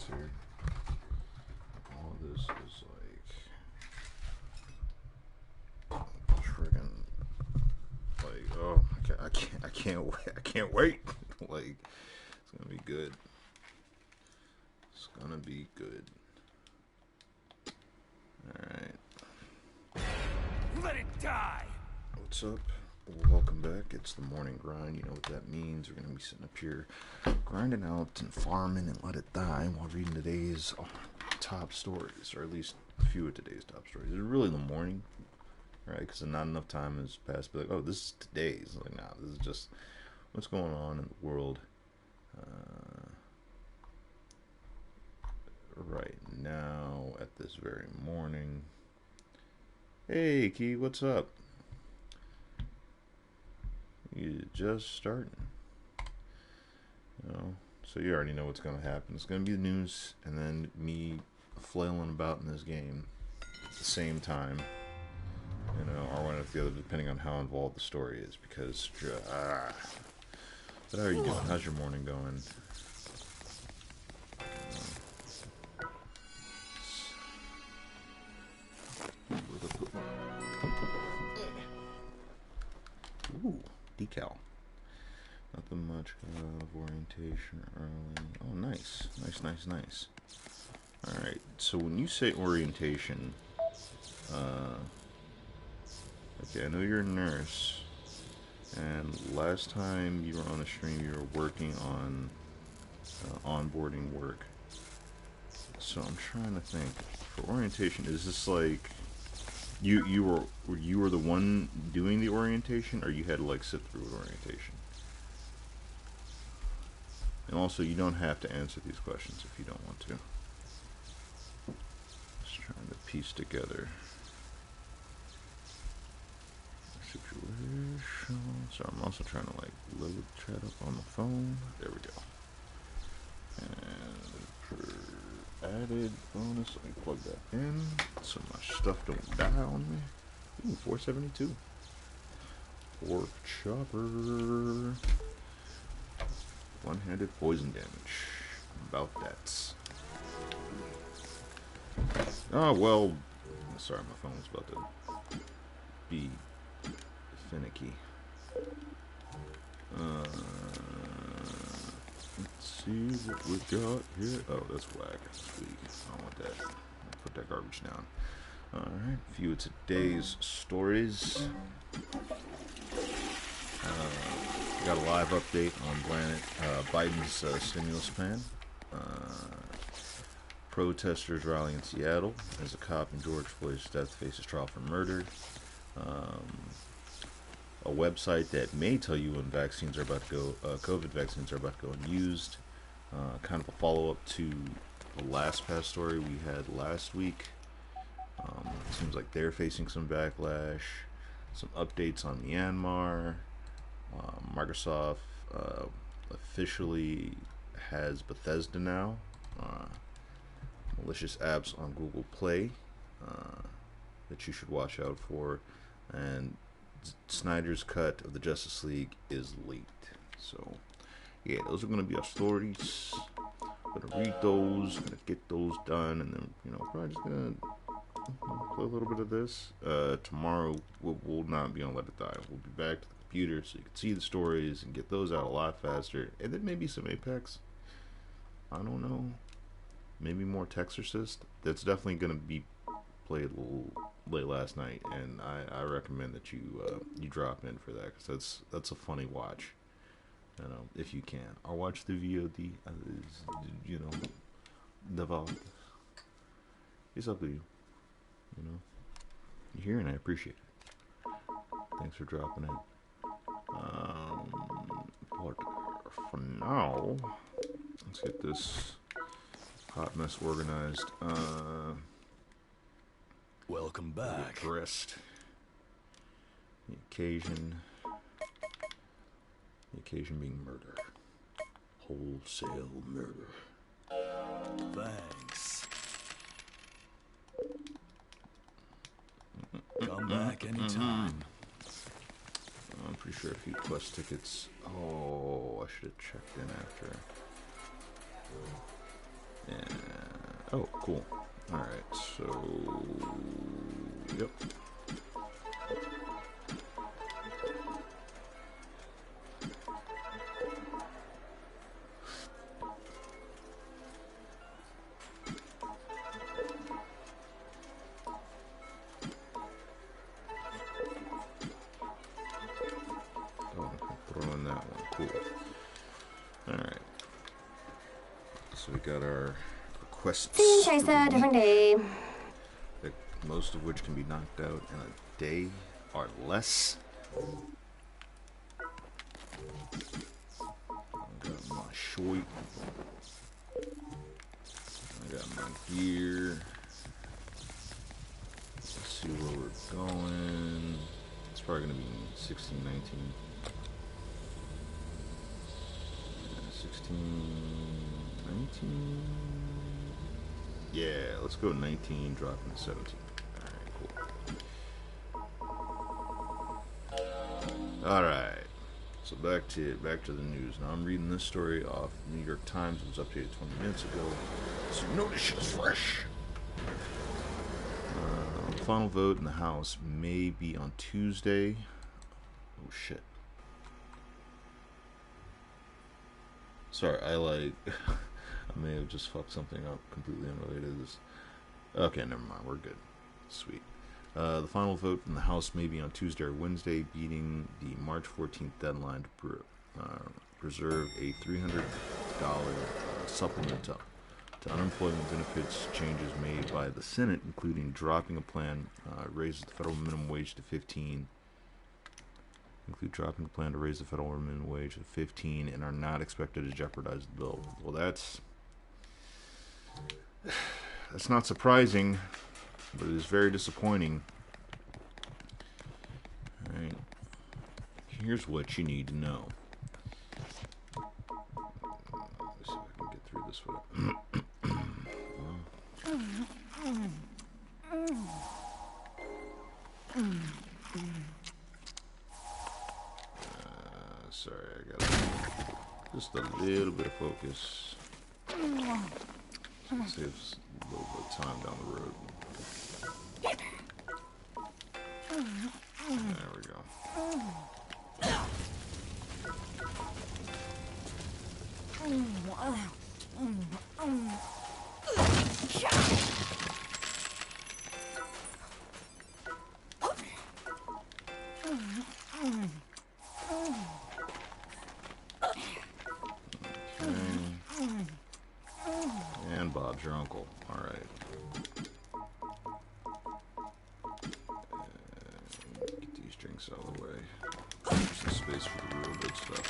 dude. All this is like friggin' like oh I can't wait. I can't wait. Like it's gonna be good. It's gonna be good. Alright. Let it die! What's up? Welcome back. It's the morning grind. You know what that means. We're going to be sitting up here grinding out and farming and let it die while reading today's top stories, or at least a few of today's top stories. It's really the morning, right? Because not enough time has passed. Be like, oh, this is today's. Like, nah, this is just what's going on in the world right now at this very morning. Hey, Key, what's up? You just starting, you know, so you already know what's going to happen. It's going to be the news, and then me flailing about in this game at the same time, you know, or one or the other, depending on how involved the story is. Because, but how are you doing? How's your morning going? Ooh, decal. Nothing much of orientation early. Oh, nice. Nice. Alright, so when you say orientation, okay, I know you're a nurse, and last time you were on the stream, you were working on onboarding work. So I'm trying to think. For orientation, is this like you were the one doing the orientation, or you had to like sit through an orientation? And also, you don't have to answer these questions if you don't want to. Just trying to piece together the situation. So I'm also trying to like load chat up on the phone. There we go. And for added bonus, let me plug that in so my stuff don't die on me. Ooh, 472. Pork chopper. One-handed poison damage. About that. Oh, well. Sorry, my phone was about to be finicky. Let's see what we got here. Oh, that's whack. Sweet. I don't want that. I'll put that garbage down. Alright, a few of today's stories. Got a live update on Biden's stimulus plan. Protesters rally in Seattle as a cop in George Floyd's death faces trial for murder. A website that may tell you when vaccines are about to go, COVID vaccines are about to go unused. Kind of a follow-up to the last past story we had last week. It seems like they're facing some backlash. Some updates on Myanmar. Microsoft officially has Bethesda now. Malicious apps on Google Play that you should watch out for. And Snyder's cut of the Justice League is leaked. So, yeah, those are going to be our stories. I'm going to read those, going to get those done, and then, you know, probably just going to play a little bit of this. Tomorrow we'll not be on Let It Die. We'll be back to the computer so you can see the stories and get those out a lot faster. And then maybe some Apex. I don't know. Maybe more Texorcist. That's definitely going to be played a little late last night, and I recommend that you drop in for that, because that's a funny watch, you know, if you can, or watch the VOD, you know, the VOD. It's up to you, you know. You're here, and I appreciate it. Thanks for dropping in. But for now, let's get this hot mess organized. Welcome back. Addressed. The occasion being murder. Wholesale murder. Thanks. Come back anytime. I'm pretty sure a few quest tickets. Oh, I should have checked in after. And, oh, cool. Alright, so... Yep. Throw in that one. Cool. Alright. So we got our requests. Same chaser, different day. Most of which can be knocked out in a day or less. I got my short. I got my gear. Let's see where we're going. It's probably going to be 16, 19. 16, 19. Yeah, let's go 19, dropping to 17. Alright, so back to the news. Now I'm reading this story off the New York Times. It was updated 20 minutes ago, so you know this shit's fresh. The final vote in the House may be on Tuesday. Oh shit. Sorry, I may have just fucked something up completely unrelated to this. Okay, never mind, we're good. Sweet. The final vote in the House may be on Tuesday or Wednesday, beating the March 14th deadline to preserve a $300 supplement to unemployment benefits changes made by the Senate, including dropping a plan raises the federal minimum wage to 15. Dropping a plan to raise the federal minimum wage to 15 and are not expected to jeopardize the bill. Well, that's not surprising. But it is very disappointing. Alright. Here's what you need to know. Let's see if I can get through this without... sorry, I got just a little bit of focus. Saves a little bit of time down the road. There we go. And Bob's your uncle. All right. Get these drinks out of the way. There's some space for the real good stuff.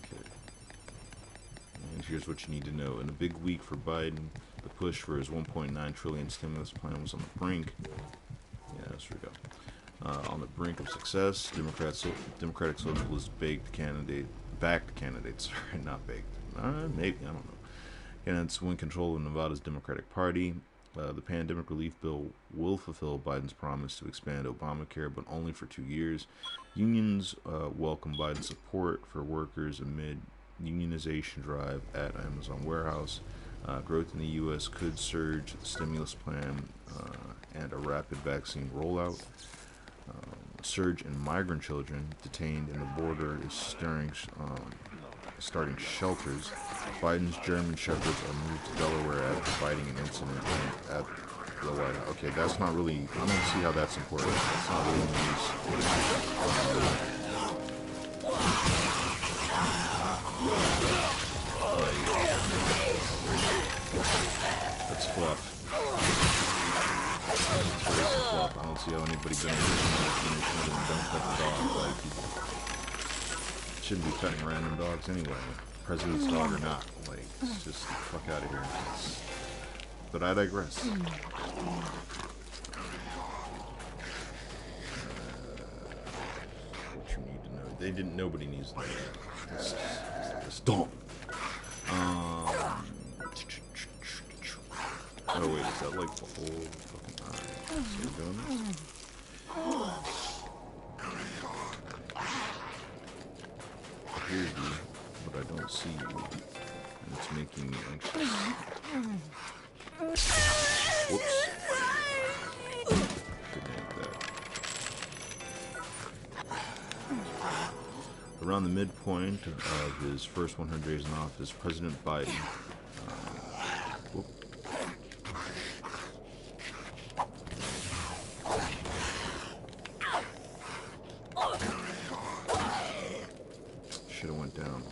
Okay. And here's what you need to know. In a big week for Biden, the push for his $1.9 trillion stimulus plan was on the brink. Yes, here we go. On the brink of success, Democratic Socialists backed candidates. Sorry, not baked. Maybe, I don't know. Candidates win control of Nevada's Democratic Party. The pandemic relief bill will fulfill Biden's promise to expand Obamacare, but only for 2 years. Unions welcome Biden's support for workers amid unionization drive at Amazon warehouse. Growth in the U.S. could surge the stimulus plan and a rapid vaccine rollout. Surge in migrant children detained in the border is starting shelters. Biden's German shepherds are moved to Delaware after fighting an incident at the White House. Okay, that's not really, I don't see how that's important. That's not really news. That's fluff. I don't see how anybody going to don't pet the dog. Like, you shouldn't be petting random dogs anyway. President's dog or not. Like, it's just fuck out of here. But I digress. What you need to know. They didn't, nobody needs to know that. It's dumb. Oh wait, is that like the whole fucking time? So we're doing this? Here's you, but I don't see you. It's making me anxious. Whoops. Shouldn't hit that. Around the midpoint of his first 100 days in office, President Biden should have went down.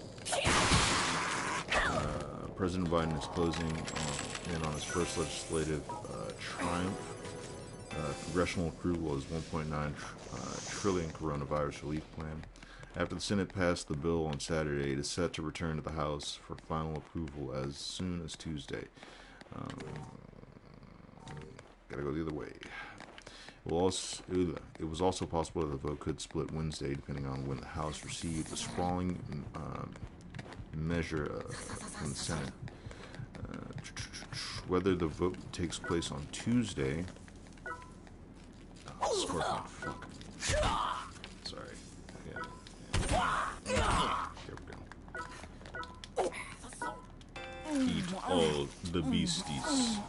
President Biden is closing in on his first legislative triumph. Congressional approval of his 1.9 trillion coronavirus relief plan. After the Senate passed the bill on Saturday, it is set to return to the House for final approval as soon as Tuesday. Gotta go the other way. It was also possible that the vote could split Wednesday, depending on when the House received a sprawling measure from the Senate. Whether the vote takes place on Tuesday. Oh, Scorpion, fuck. Sorry. Yeah. There we go. Eat all the beasties.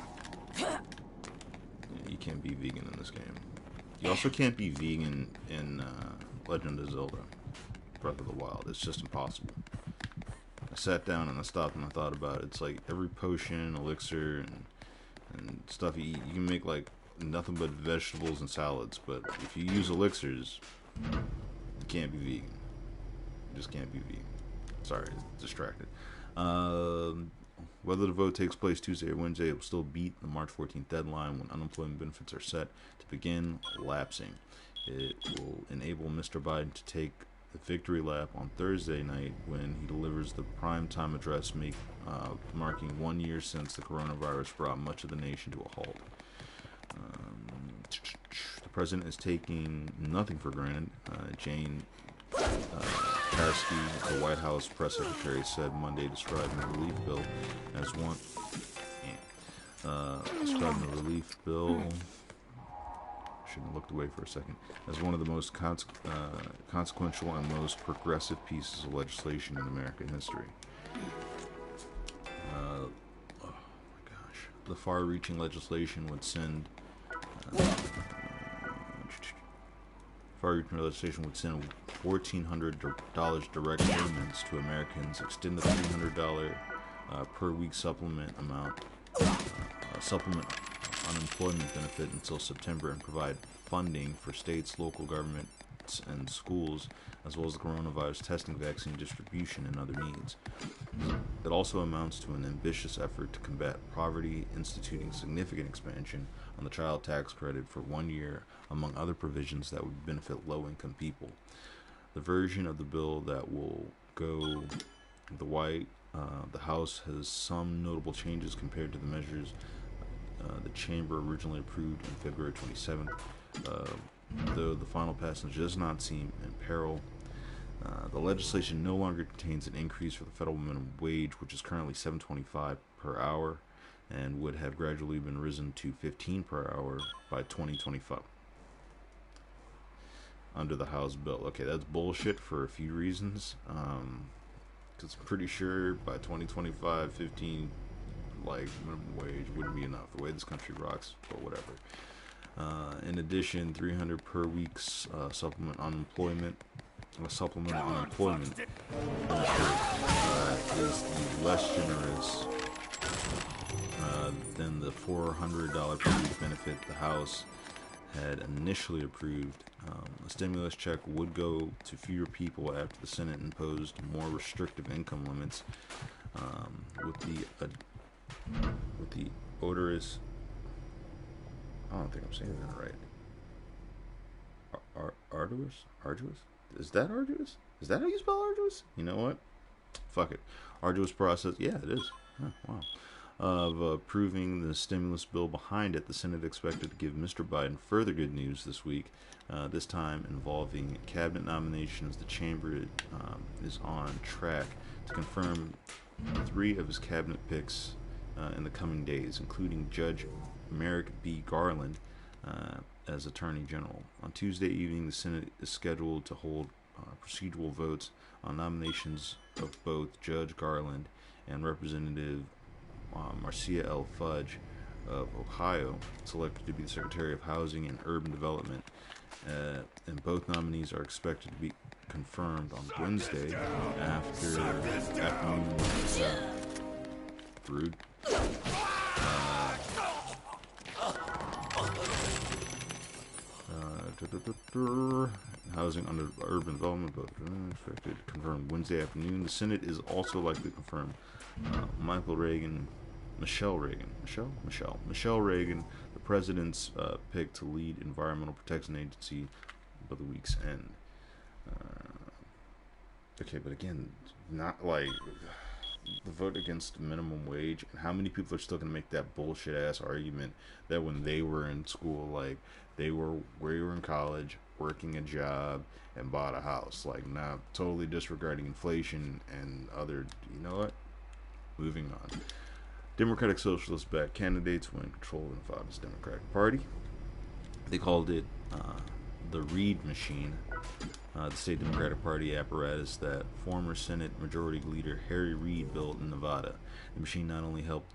Yeah, you can't be vegan in this game. You also can't be vegan in Legend of Zelda Breath of the Wild. It's just impossible. I sat down and I stopped and I thought about it. It's like every potion, elixir, and stuff you eat, you can make like nothing but vegetables and salads. But if you use elixirs, you can't be vegan. You just can't be vegan. Sorry, distracted. Whether the vote takes place Tuesday or Wednesday, it will still beat the March 14th deadline when unemployment benefits are set to begin lapsing. It will enable Mr. Biden to take the victory lap on Thursday night when he delivers the primetime address marking 1 year since the coronavirus brought much of the nation to a halt. The president is taking nothing for granted. Jane Paskey, the White House press secretary, said Monday, describing the relief bill as one. Shouldn't have looked away for a second. As one of the most consequential and most progressive pieces of legislation in American history. Oh my gosh, the far-reaching legislation would send. $1,400 direct payments to Americans, extend the $300 per week supplement unemployment benefit until September, and provide funding for states, local governments, and schools, as well as the coronavirus testing, vaccine distribution, and other needs. It also amounts to an ambitious effort to combat poverty, instituting significant expansion on the child tax credit for 1 year, among other provisions that would benefit low-income people. The version of the bill that will go the House has some notable changes compared to the measures the Chamber originally approved on February 27th, though the final passage does not seem in peril. The legislation no longer contains an increase for the federal minimum wage, which is currently $7.25 per hour, and would have gradually been risen to $15 per hour by 2025 under the House bill. Okay, that's bullshit for a few reasons. Because I'm pretty sure by 2025, 15 minimum wage wouldn't be enough. The way this country rocks, but whatever. In addition, $300 per week's supplemental unemployment is less generous than the $400 per week benefit the House had initially approved. A stimulus check would go to fewer people after the Senate imposed more restrictive income limits. With the odorous, I don't think I'm saying that right. Arduous? Is that arduous? Is that how you spell arduous? You know what? Fuck it. Arduous process. Yeah, it is. Huh, wow. Of approving the stimulus bill behind it, the Senate expected to give Mr. Biden further good news this week, this time involving cabinet nominations. The chamber is on track to confirm 3 of his cabinet picks in the coming days, including Judge Merrick B. Garland as Attorney General. On Tuesday evening, the Senate is scheduled to hold procedural votes on nominations of both Judge Garland and Representative Marcia L. Fudge of Ohio, selected to be the Secretary of Housing and Urban Development. And both nominees are expected to be confirmed on Wednesday afternoon. Rude. Housing under urban development, but expected confirmed Wednesday afternoon. The Senate is also likely to confirm Michael Reagan, Michelle Reagan, Michelle Reagan, the president's pick to lead Environmental Protection Agency by the week's end. Okay, but again, not like the vote against minimum wage, and how many people are still going to make that bullshit ass argument that when they were in school, like they were where you were in college, working a job and bought a house, like not totally disregarding inflation and other, you know what? Moving on. Democratic Socialist backed candidates win control of Nevada's Democratic Party. They called it the Reid Machine, the state Democratic Party apparatus that former Senate Majority Leader Harry Reid built in Nevada. The machine not only helped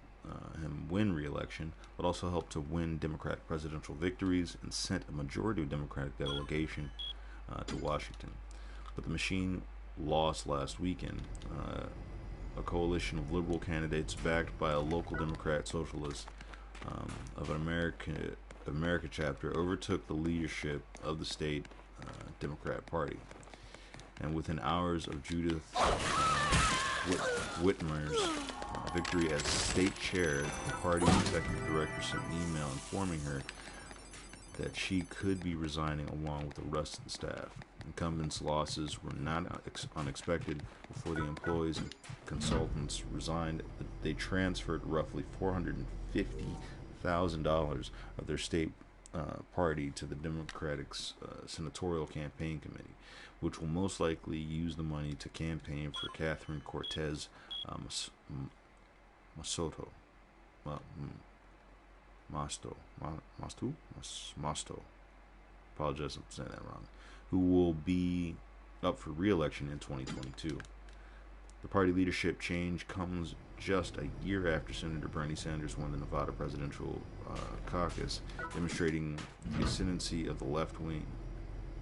him win re-election, but also helped to win Democratic presidential victories and sent a majority of Democratic delegation to Washington. But the machine lost last weekend. A coalition of liberal candidates backed by a local Democrat socialist of an America chapter overtook the leadership of the state Democrat Party. And within hours of Judith Whitmer's victory as state chair, the party executive director sent an email informing her that she could be resigning along with the rest of the staff. Incumbents' losses were not unexpected. Before the employees and consultants resigned, they transferred roughly $450,000 of their state party to the Democratic's senatorial campaign committee, which will most likely use the money to campaign for Catherine Cortez Masto. Apologize if I'm saying that wrong. Who will be up for re-election in 2022. The party leadership change comes just a year after Senator Bernie Sanders won the Nevada presidential caucus, demonstrating the ascendancy of the left wing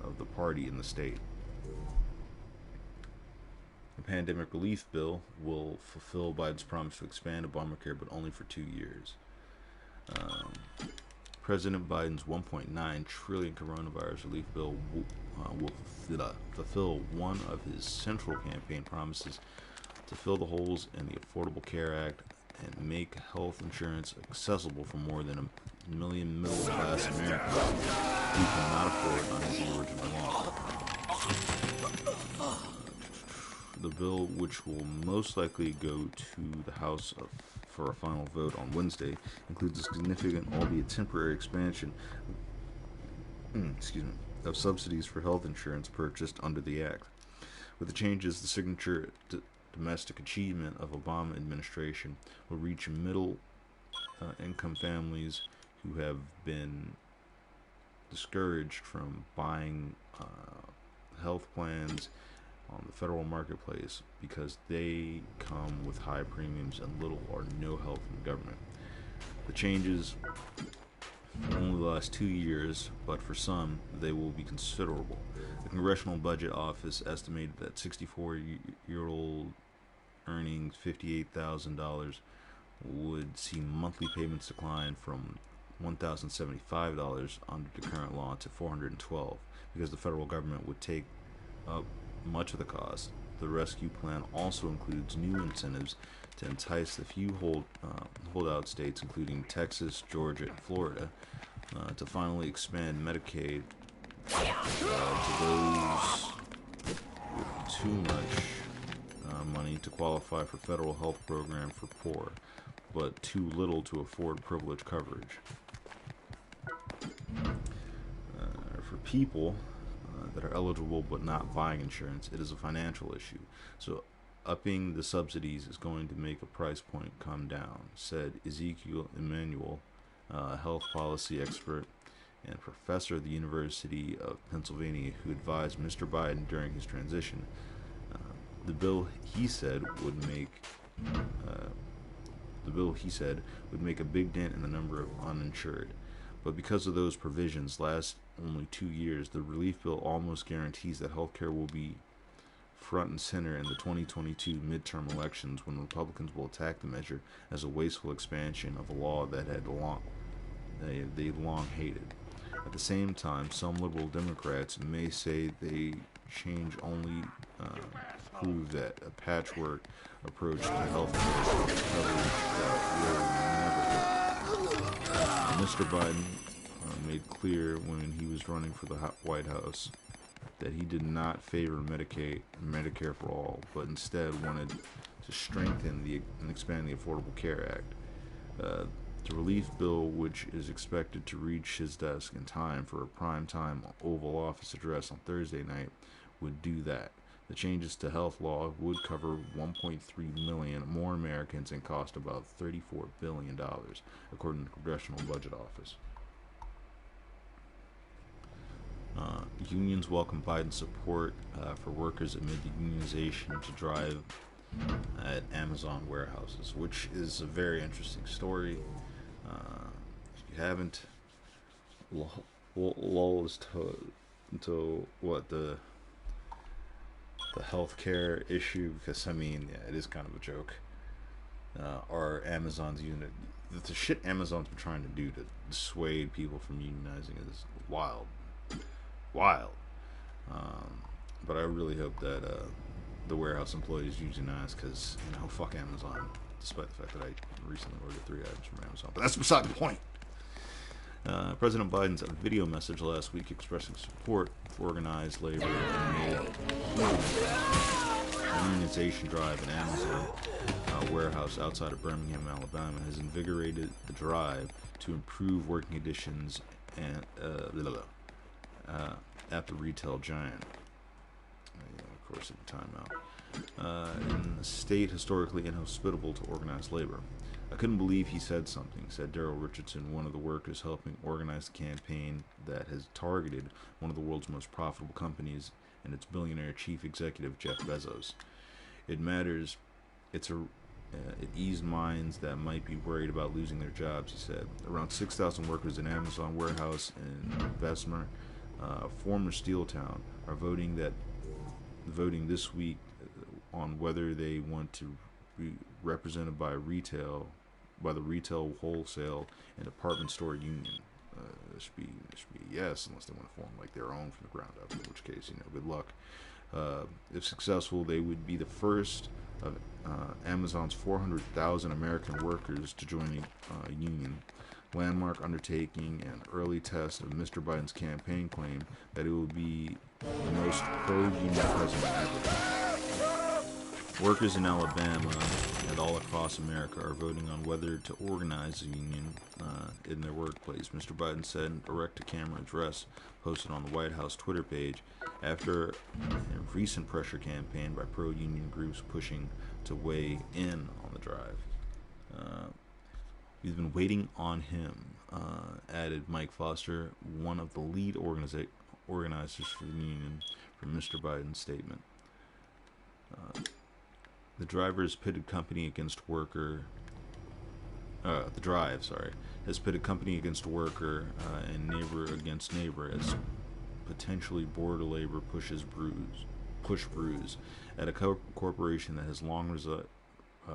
of the party in the state. The pandemic relief bill will fulfill Biden's promise to expand Obamacare, but only for 2 years. President Biden's $1.9 trillion coronavirus relief bill will fulfill one of his central campaign promises to fill the holes in the Affordable Care Act and make health insurance accessible for more than 1 million middle-class Americans who cannot afford under the original law. The bill, which will most likely go to the House for a final vote on Wednesday, includes a significant, albeit temporary, expansion of subsidies for health insurance purchased under the Act. With the changes, the signature domestic achievement of Obama administration will reach middle income families who have been discouraged from buying health plans on the federal marketplace because they come with high premiums and little or no help from the government. The changes will only last 2 years, but for some, they will be considerable. The Congressional Budget Office estimated that 64-year-old earning $58,000 would see monthly payments decline from $1,075 under the current law to $412 because the federal government would take up much of the cost. The rescue plan also includes new incentives to entice the few holdout states, including Texas, Georgia, and Florida, to finally expand Medicaid to those with too much money to qualify for federal health program for poor, but too little to afford privilege coverage. For people that are eligible but not buying insurance, it is a financial issue. So upping the subsidies is going to make a price point come down, said Ezekiel Emanuel, health policy expert and professor at the University of Pennsylvania, who advised Mr. Biden during his transition. Uh, the bill, he said, would make uh, would make a big dent in the number of uninsured. But because of those provisions last only 2 years, the relief bill almost guarantees that healthcare will be front and center in the 2022 midterm elections, when Republicans will attack the measure as a wasteful expansion of a law that they long hated. At the same time, some liberal Democrats may say they change only prove that a patchwork approach to health care coverage will never work. Mr. Biden made clear when he was running for the White House that he did not favor Medicare for all, but instead wanted to strengthen and expand the Affordable Care Act. The relief bill, which is expected to reach his desk in time for a prime-time Oval Office address on Thursday night, would do that. The changes to health law would cover 1.3 million more Americans and cost about $34 billion, according to the Congressional Budget Office. Unions welcome Biden's support for workers amid the unionization to drive at Amazon warehouses, which is a very interesting story. If you haven't, lull is to what the healthcare issue, because I mean, yeah, it is kind of a joke. Or Amazon's unit, the shit Amazon's been trying to do to dissuade people from unionizing is wild. But I really hope that the warehouse employees unionize, because fuck Amazon, despite the fact that I recently ordered 3 items from Amazon. But that's beside the point. President Biden's video message last week expressing support for organized labor and a unionization drive at Amazon warehouse outside of Birmingham, Alabama, has invigorated the drive to improve working conditions and at the retail giant. Of course, at the timeout. In a state historically inhospitable to organized labor. I couldn't believe he said something, said Daryl Richardson, one of the workers helping organize the campaign that has targeted one of the world's most profitable companies and its billionaire chief executive, Jeff Bezos. It matters. It eased minds that might be worried about losing their jobs, he said. Around 6,000 workers in Amazon warehouse in Bessemer, a former steel town, are voting this week on whether they want to be represented by the retail, wholesale, and department store union. It should be yes, unless they want to form like their own from the ground up, in which case, good luck. If successful, they would be the first of Amazon's 400,000 American workers to join a union. Landmark undertaking an early test of Mr. Biden's campaign claim that it will be the most pro-union president ever. Workers in Alabama and all across America are voting on whether to organize a union in their workplace, Mr. Biden said in a direct-to-camera address posted on the White House Twitter page after a recent pressure campaign by pro-union groups pushing to weigh in on the drive. We've been waiting on him, added Mike Foster, one of the lead organizers for the union, from Mr. Biden's statement. The drive, has pitted company against worker, and neighbor against neighbor as potentially border labor push brews at a corporation that has long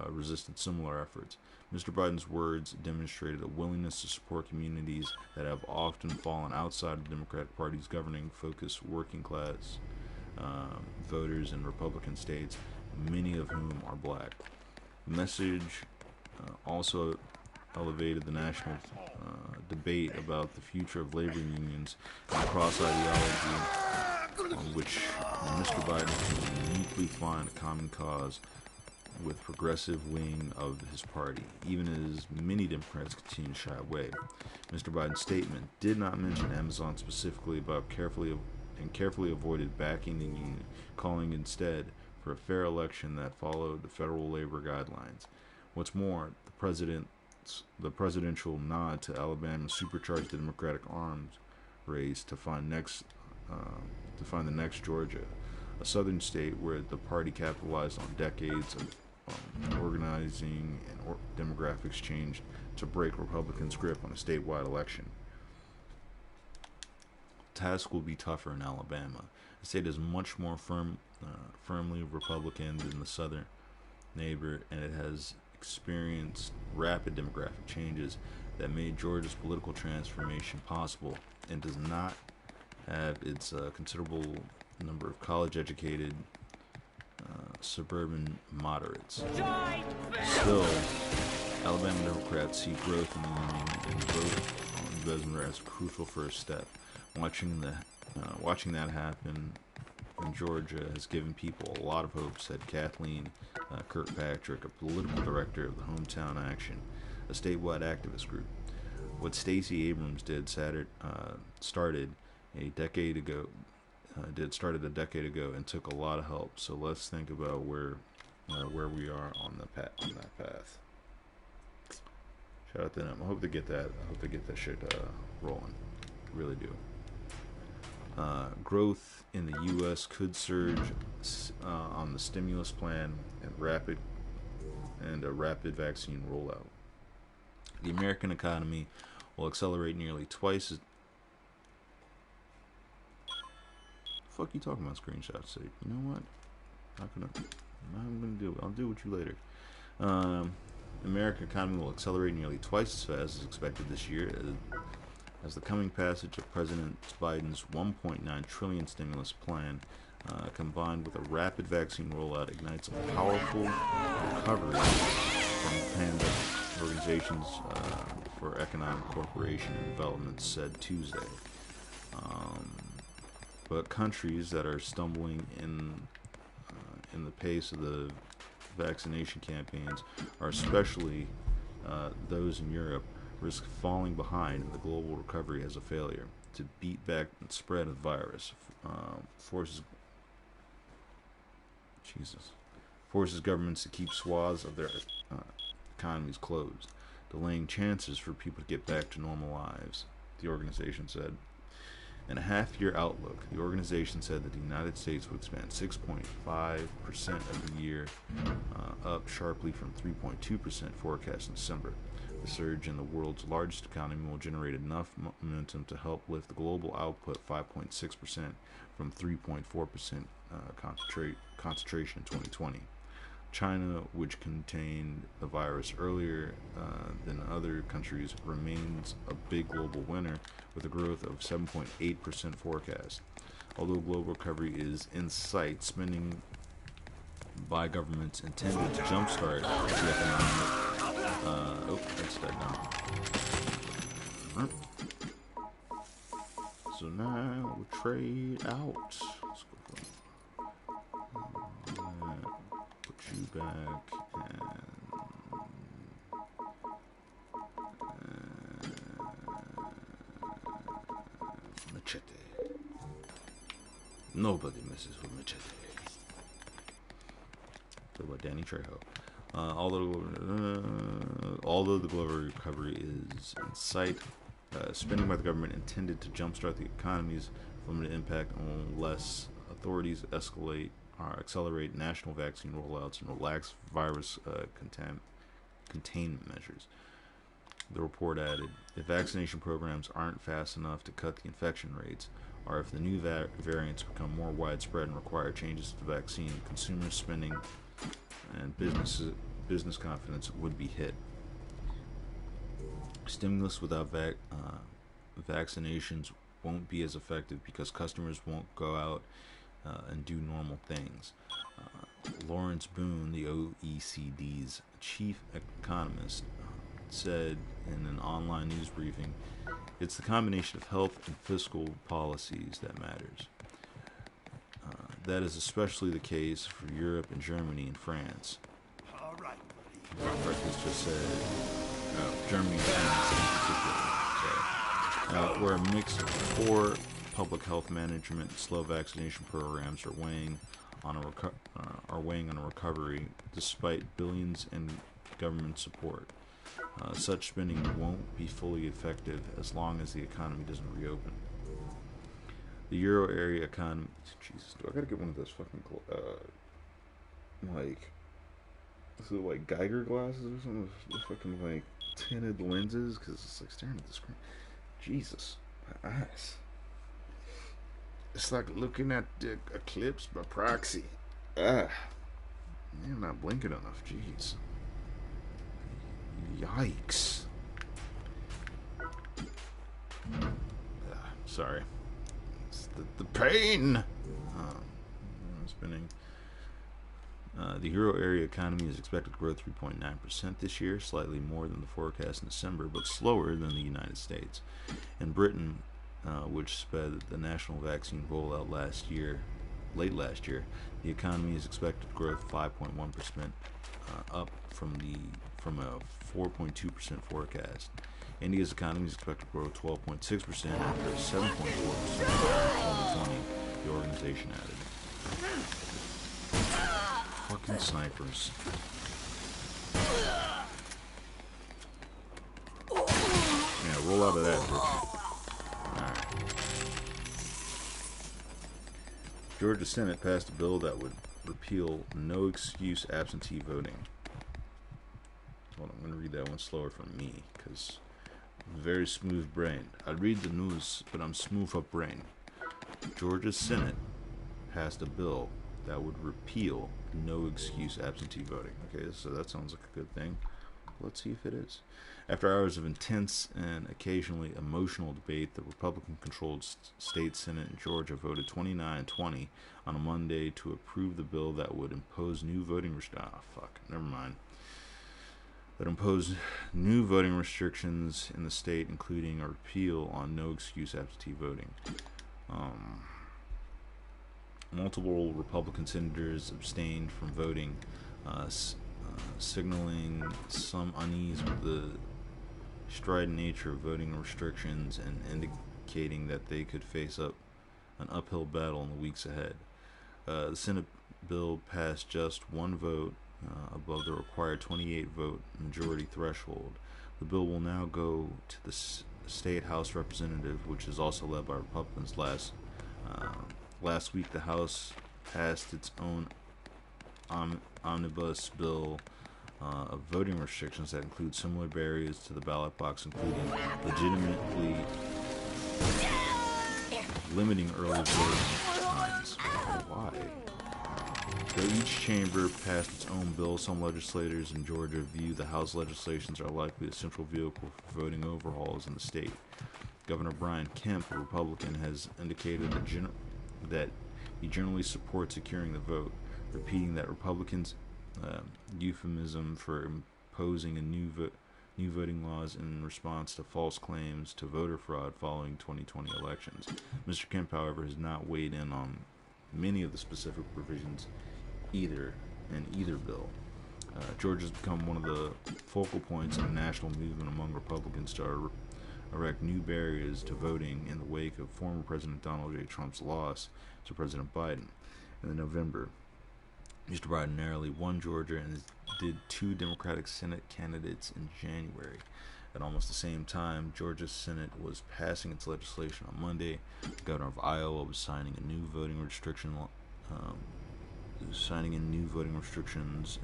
resisted similar efforts. Mr. Biden's words demonstrated a willingness to support communities that have often fallen outside the Democratic Party's governing focus, working class voters in Republican states, many of whom are black. The message also elevated the national debate about the future of labor unions and the cross-ideology on which Mr. Biden can uniquely find a common cause with progressive wing of his party, even as many Democrats continue to shy away. Mr. Biden's statement did not mention Amazon specifically, but carefully avoided backing the union, calling instead for a fair election that followed the federal labor guidelines. What's more, the presidential nod to Alabama supercharged the Democratic arms race to find the next Georgia, a southern state where the party capitalized on decades of organizing and demographics changed to break Republicans' grip on a statewide election. The task will be tougher in Alabama. The state is much more firmly Republican than the southern neighbor, and it has experienced rapid demographic changes that made Georgia's political transformation possible, and does not have its considerable number of college-educated suburban moderates. Still, Alabama Democrats see growth in the Union and vote on investment as a crucial first step. Watching that happen in Georgia has given people a lot of hope, said Kathleen Kirkpatrick, a political director of the Hometown Action, a statewide activist group. What Stacey Abrams started a decade ago a decade ago and took a lot of help. So let's think about where we are on that path. Shout out to them. I hope they get that. Shit rolling. Really do. Growth in the U.S. could surge on the stimulus plan and a rapid vaccine rollout. The American economy will accelerate nearly twice as... Fuck you talking about screenshots? Say, you know what? I'm gonna do it. I'll do it with you later. American economy will accelerate nearly twice as fast as expected this year, as the coming passage of President Biden's $1.9 trillion stimulus plan, combined with a rapid vaccine rollout, ignites a powerful recovery from the pandemic. Organizations for Economic Cooperation and Development said Tuesday. But countries that are stumbling in the pace of the vaccination campaigns, are especially those in Europe, risk falling behind in the global recovery as a failure to beat back the spread of the virus. Forces governments to keep swaths of their economies closed, delaying chances for people to get back to normal lives, the organization said. In a half-year outlook, the organization said that the United States would expand 6.5% of the year, up sharply from 3.2% forecast in December. The surge in the world's largest economy will generate enough momentum to help lift the global output 5.6% from 3.4% concentration in 2020. China, which contained the virus earlier than other countries, remains a big global winner with a growth of 7.8% forecast. Although global recovery is in sight, spending by governments intended to jumpstart the economic... that's dead now. So now we'll trade out. Let's go for put you back and Machete. Nobody messes with Machete. Talk about Danny Trejo. Although the global recovery is in sight, spending by the government intended to jumpstart the economy's limited impact unless authorities accelerate national vaccine rollouts and relax virus containment measures. The report added, if vaccination programs aren't fast enough to cut the infection rates, or if the new variants become more widespread and require changes to the vaccine, consumer spending and business confidence would be hit. Stimulus without vaccinations won't be as effective because customers won't go out and do normal things. Lawrence Boone, the OECD's chief economist, said in an online news briefing, it's the combination of health and fiscal policies that matters. That is especially the case for Europe and Germany and France. All right, Breakfast just said Germany and France in particular. Where a mix of poor public health management and slow vaccination programs are weighing on a recovery despite billions in government support. Such spending won't be fully effective as long as the economy doesn't reopen. The Euro area economy. Jesus, do I gotta get one of those fucking like, is it like Geiger glasses or something? The fucking like tinted lenses, because it's like staring at the screen. Jesus, my eyes. It's like looking at the eclipse by proxy. Man, I'm not blinking enough. Jeez. Yikes. Sorry. It's the pain. I'm spinning. The euro area economy is expected to grow 3.9% this year, slightly more than the forecast in December, but slower than the United States. In Britain, which sped the national vaccine rollout late last year, the economy is expected to grow 5.1%, up from a 4.2% forecast. India's economy is expected to grow 12.6% after 7.4% in 2020, the organization added. Fucking snipers. Yeah, roll out of that, bitch. Alright. Georgia Senate passed a bill that would repeal no excuse absentee voting. Hold on, I'm going to read that one slower for me, because I'm very smooth brain. I read the news, but I'm smooth of brain. Georgia's Senate passed a bill that would repeal no excuse absentee voting. Okay, so that sounds like a good thing. Let's see if it is. After hours of intense and occasionally emotional debate, the Republican-controlled state Senate in Georgia voted 29-20 on a Monday to approve the bill that would impose new voting restrictions in the state, including a repeal on no excuse absentee voting. Multiple Republican senators abstained from voting, signaling some unease with the strident nature of voting restrictions and indicating that they could face up an uphill battle in the weeks ahead. The Senate bill passed just one vote above the required 28-vote majority threshold. The bill will now go to the State House Representative, which is also led by Republicans. Last week, the House passed its own omnibus bill of voting restrictions that include similar barriers to the ballot box, including legitimately limiting early voting times. Why? Though each chamber passed its own bill, some legislators in Georgia view the House legislations are likely a central vehicle for voting overhauls in the state. Governor Brian Kemp, a Republican, has indicated that he generally supports securing the vote, repeating that Republicans' euphemism for imposing a new voting laws in response to false claims to voter fraud following 2020 elections. Mr. Kemp, however, has not weighed in on many of the specific provisions in either bill. Georgia has become one of the focal points of a national movement among Republicans to erect new barriers to voting in the wake of former President Donald J. Trump's loss to President Biden in November. Mr. Biden narrowly won Georgia and did two Democratic Senate candidates in January. At almost the same time, Georgia's Senate was passing its legislation on Monday. The governor of Iowa was signing in new voting restrictions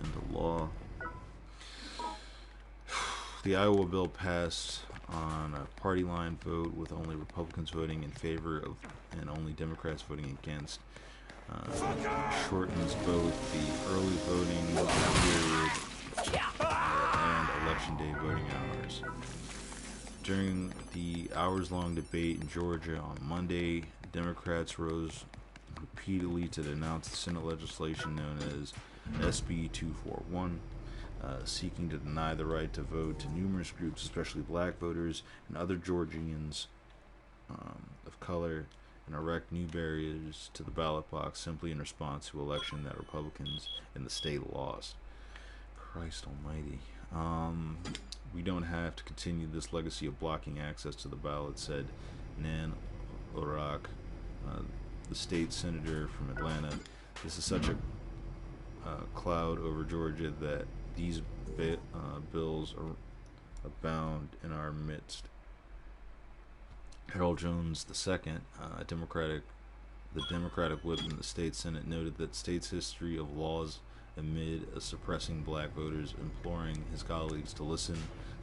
into law. The Iowa bill passed on a party line vote, with only Republicans voting in favor of and only Democrats voting against. Shortens both the early voting period and election day voting hours. During the hours-long debate in Georgia on Monday, Democrats rose repeatedly to denounce the Senate legislation known as SB 241, seeking to deny the right to vote to numerous groups, especially black voters and other Georgians of color, and erect new barriers to the ballot box simply in response to an election that Republicans in the state lost. Christ almighty. We don't have to continue this legacy of blocking access to the ballot, said Nan Orak, the state senator from Atlanta. This is such a cloud over Georgia that these bills abound in our midst. Harold Jones II, the Democratic whip in the state Senate, noted that state's history of laws amid suppressing black voters, imploring his colleagues to listen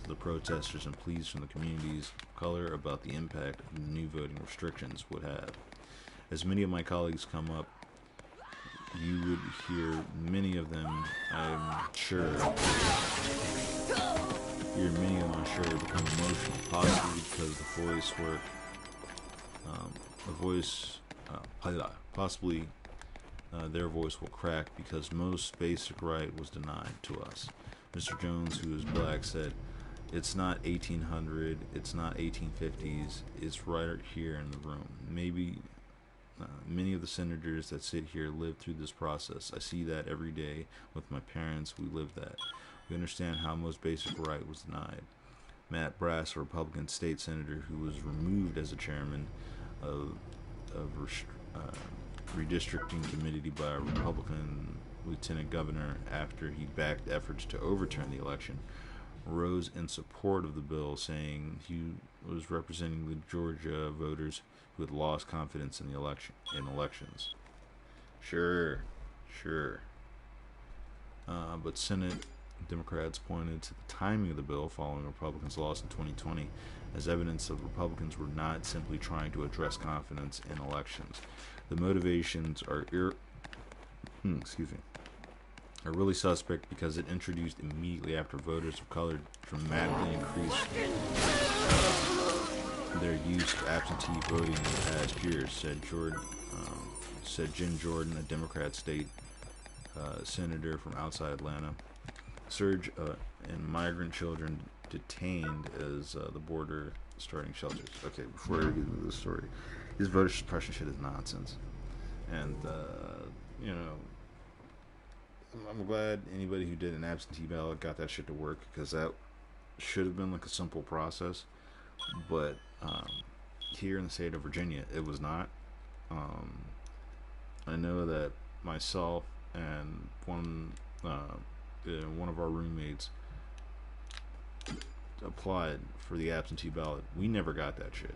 to the protesters and pleas from the communities of color about the impact the new voting restrictions would have. As many of my colleagues come up, you would hear many of them, I'm sure, become emotional, possibly because possibly their voice will crack because most basic right was denied to us. Mr. Jones, who is black, said, "It's not 1800, it's not 1850s, it's right here in the room. Many of the senators that sit here lived through this process. I see that every day with my parents. We live that. We understand how most basic right was denied." Matt Brass, a Republican state senator who was removed as a chairman of redistricting committee by a Republican lieutenant governor after he backed efforts to overturn the election, rose in support of the bill, saying he was representing the Georgia voters who had lost confidence in elections. Sure. But Senate Democrats pointed to the timing of the bill following Republicans' loss in 2020 as evidence that Republicans were not simply trying to address confidence in elections. The motivations are are really suspect because it introduced immediately after voters of color dramatically increased their use of absentee voting in the past years, said Jen Jordan, a Democrat state senator from outside Atlanta. Surge in migrant children detained as the border starting shelters. Okay, before I get into the story, this voter suppression shit is nonsense, and I'm glad anybody who did an absentee ballot got that shit to work, because that should have been like a simple process, but here in the state of Virginia, it was not. I know that myself and one of our roommates applied for the absentee ballot. We never got that shit.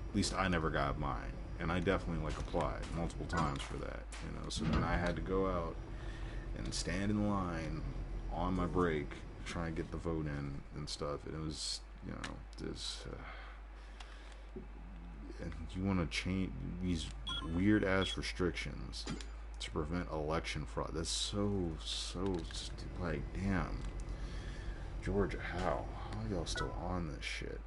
At least I never got mine, and I definitely applied multiple times for that. So then I had to go out and stand in line on my break, trying to get the vote in and stuff. And it was, this. And you want to change these weird ass restrictions to prevent election fraud. That's so damn. Georgia, how are y'all still on this shit?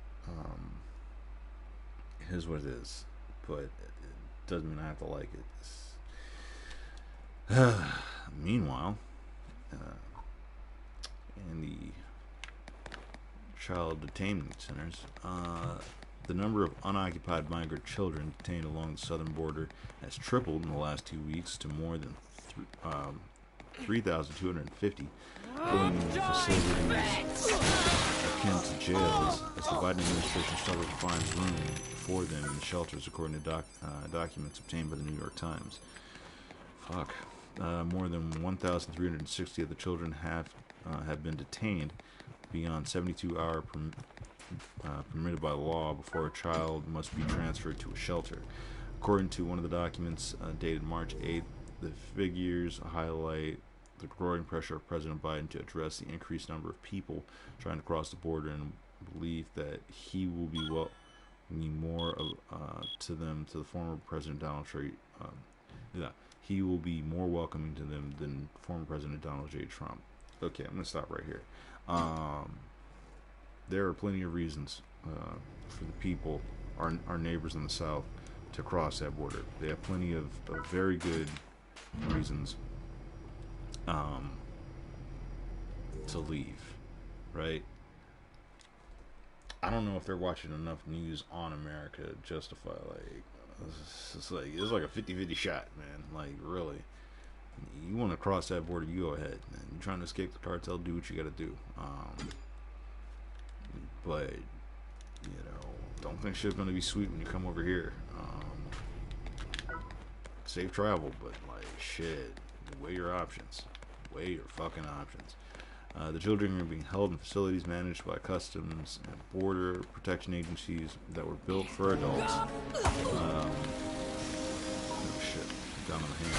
It is what it is, but it doesn't mean I have to like it. Meanwhile, in the child detainment centers, the number of unoccupied migrant children detained along the southern border has tripled in the last 2 weeks to more than 3,250, filling facilities akin to jails as the Biden administration struggles to find room for them in the shelters, according to documents obtained by the New York Times. More than 1,360 of the children have been detained beyond 72-hour permitted by law before a child must be transferred to a shelter. According to one of the documents dated March 8th, the figures highlight the growing pressure of President Biden to address the increased number of people trying to cross the border, and belief that he will be welcoming more to the former President Donald Trump. He will be more welcoming to them than former President Donald J. Trump. Okay, I'm going to stop right here. There are plenty of reasons for the people, our neighbors in the South, to cross that border. They have plenty of very good reasons to leave, right? I don't know if they're watching enough news on America to justify, it's like a 50-50 shot, man. Really. You want to cross that border, you go ahead, man. You're trying to escape the cartel, do what you gotta do. But don't think shit's gonna be sweet when you come over here. Safe travel, but shit, weigh your options. Weigh your fucking options. The children are being held in facilities managed by Customs and Border Protection agencies that were built for adults. Oh shit, down on the hand.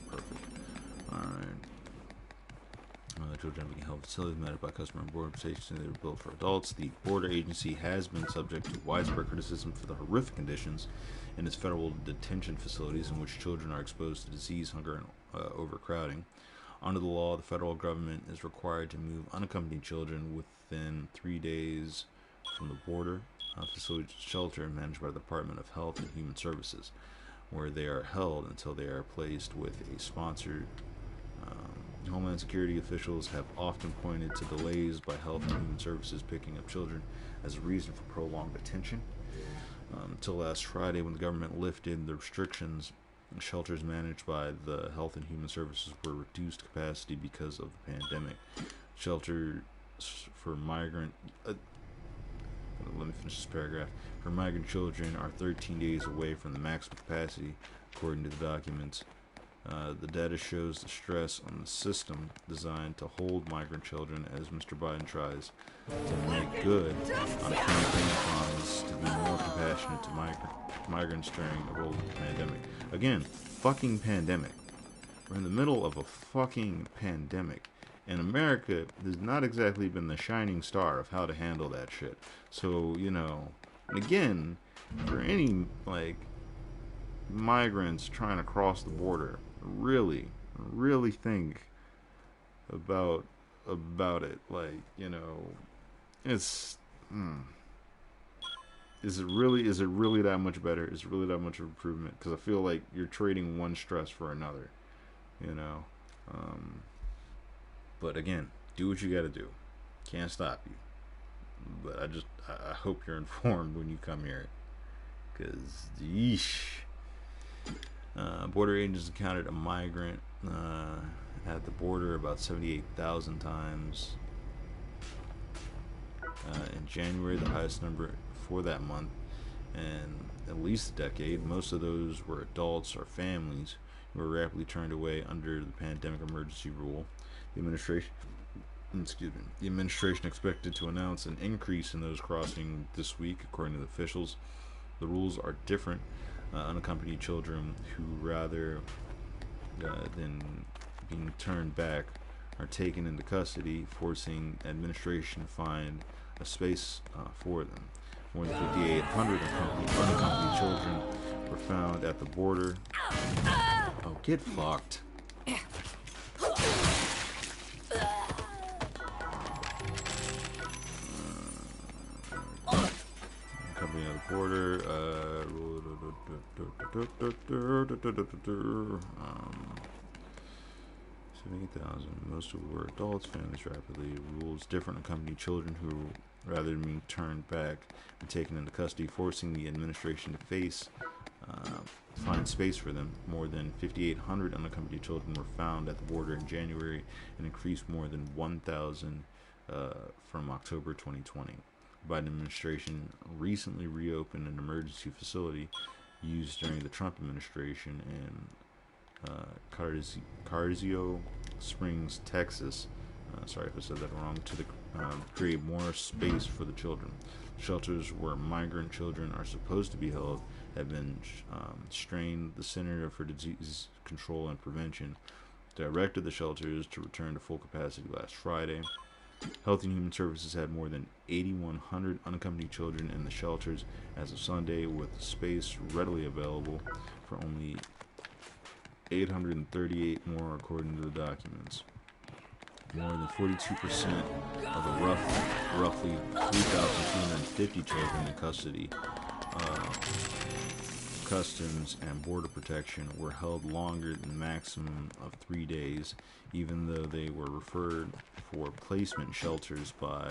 Perfect. Alright. Children being held in facilities managed by Customs and Border Protection that were built for adults. The border agency has been subject to widespread criticism for the horrific conditions in its federal detention facilities in which children are exposed to disease, hunger, and overcrowding. Under the law, the federal government is required to move unaccompanied children within 3 days from the border facility to shelter managed by the Department of Health and Human Services, where they are held until they are placed with a sponsored. Homeland Security officials have often pointed to delays by Health and Human Services picking up children as a reason for prolonged detention. Until last Friday, when the government lifted the restrictions, shelters managed by the Health and Human Services were reduced capacity because of the pandemic. Shelters for migrant let me finish this paragraph. For migrant children are 13 days away from the maximum capacity, according to the documents. The data shows the stress on the system designed to hold migrant children as Mr. Biden tries to make good on a campaign promise to be more compassionate to migrants during a rolling pandemic. Again, fucking pandemic. We're in the middle of a fucking pandemic. And America has not exactly been the shining star of how to handle that shit. So, and again, for any, migrants trying to cross the border, really think about it. It's is it really that much better? Is it really that much of improvement? Because I feel like you're trading one stress for another, but again, do what you gotta do. Can't stop you. But I hope you're informed when you come here, because yeesh. Border agents encountered a migrant at the border about 78,000 times in January, the highest number for that month in at least a decade. Most of those were adults or families who were rapidly turned away under the pandemic emergency rule. The administration expected to announce an increase in those crossing this week, according to the officials. The rules are different. Unaccompanied children who, rather than being turned back, are taken into custody, forcing administration to find a space for them. More than 5,800 unaccompanied children were found at the border. Oh, get fucked. Company at the border. 78,000. Most of were adults, families rapidly. Rules different accompanied children who, rather than being turned back and taken into custody, forcing the administration to find space for them. More than 5,800 unaccompanied children were found at the border in January, and increased more than 1,000 from October 2020. The Biden administration recently reopened an emergency facility used during the Trump administration in Carrizio Springs, Texas. Sorry if I said that wrong. To create more space for the children. Shelters where migrant children are supposed to be held have been strained. The Center for Disease Control and Prevention directed the shelters to return to full capacity last Friday. Health and Human Services had more than 8,100 unaccompanied children in the shelters as of Sunday, with space readily available for only 838 more, according to the documents. More than 42% of the roughly 3,250 children in custody, Customs and Border Protection, were held longer than the maximum of 3 days, even though they were referred for placement shelters by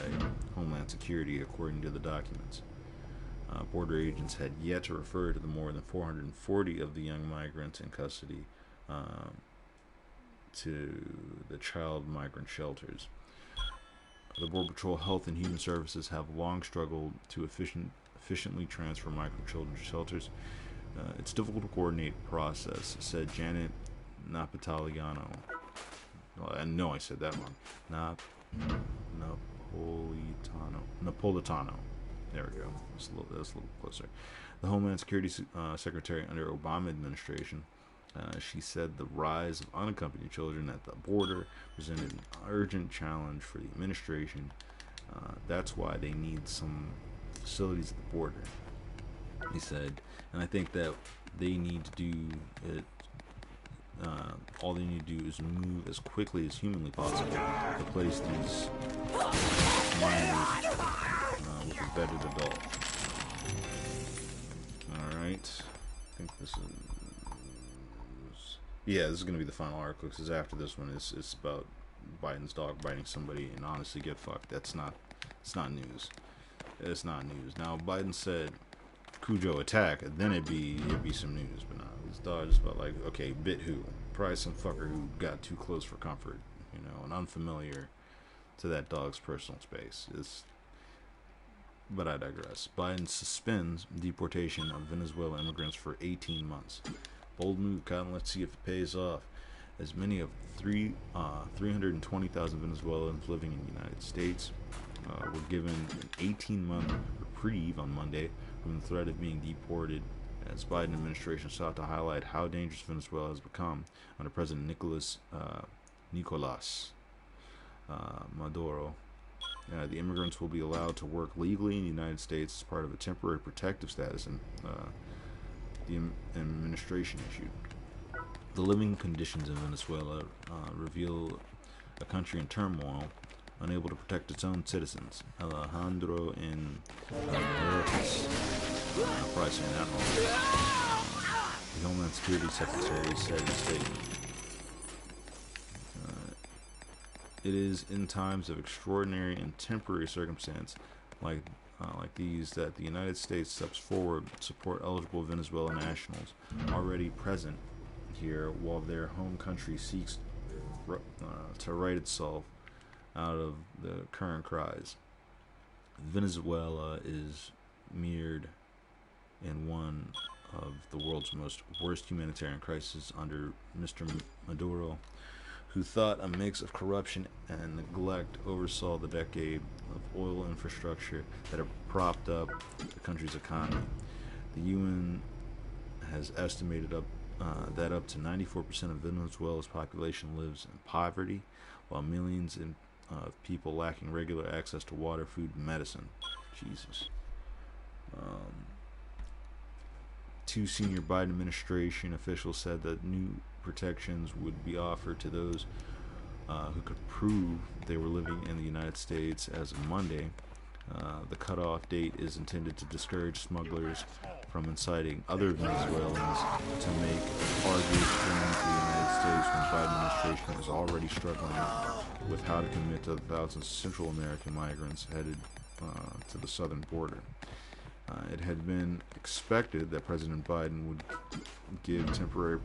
Homeland Security, according to the documents. Border agents had yet to refer to the more than 440 of the young migrants in custody to the child migrant shelters. The Border Patrol, Health and Human Services have long struggled to efficiently transfer microchildren to shelters. It's difficult to coordinate process, said Janet Napolitano. Well, I know I said that wrong. Napolitano. There we go. That's a little closer. The Homeland Security Secretary under Obama administration. She said the rise of unaccompanied children at the border presented an urgent challenge for the administration. That's why they need some facilities at the border, he said. And I think that they need to do it. All they need to do is move as quickly as humanly possible to place these minors with a vetted adult. Alright. I think this is... Yeah, this is going to be the final article, because after this one, it's about Biden's dog biting somebody, and honestly, get fucked. It's not news. It's not news. Now, Biden said, Cujo attack, then it'd be some news, but nah, this dog is about like, okay, bit who? Probably some fucker who got too close for comfort, you know, and unfamiliar to that dog's personal space. But I digress. Biden suspends deportation of Venezuelan immigrants for 18 months. Bold move, Cotton. Let's see if it pays off. As many of 320,000 Venezuelans living in the United States were given an 18-month reprieve on Monday from the threat of being deported, as Biden administration sought to highlight how dangerous Venezuela has become under President Nicolas Maduro. The immigrants will be allowed to work legally in the United States as part of a temporary protective status the administration issued. The living conditions in Venezuela reveal a country in turmoil, unable to protect its own citizens. Alejandro in probably saying that wrong. The Homeland Security Secretary said in a statement, it is in times of extraordinary and temporary circumstance like these that the United States steps forward to support eligible Venezuelan nationals already present here while their home country seeks to right itself out of the current crisis. Venezuela is mirrored in one of the world's worst humanitarian crises under Mr. Maduro, who thought a mix of corruption and neglect oversaw the decade of oil infrastructure that have propped up the country's economy. The UN has estimated that up to 94% of Venezuela's population lives in poverty, while millions of people lacking regular access to water, food, and medicine. Jesus. Two senior Biden administration officials said that new protections would be offered to those who could prove they were living in the United States as of Monday. The cutoff date is intended to discourage smugglers from inciting other Venezuelans to make arduous journeys to the United States when the Biden administration is already struggling with how to commit to the thousands of Central American migrants headed to the southern border. It had been expected that President Biden would give temporary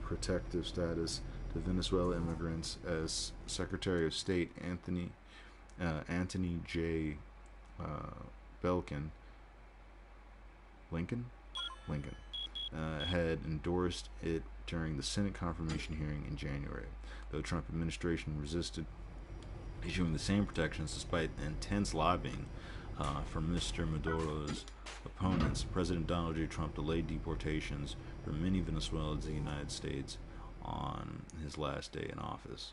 protective status to Venezuelan immigrants as Secretary of State Anthony J. Lincoln had endorsed it during the Senate confirmation hearing in January, though the Trump administration resisted issuing the same protections despite intense lobbying from Mr. Maduro's opponents. President Donald J. Trump delayed deportations for many Venezuelans in the United States on his last day in office.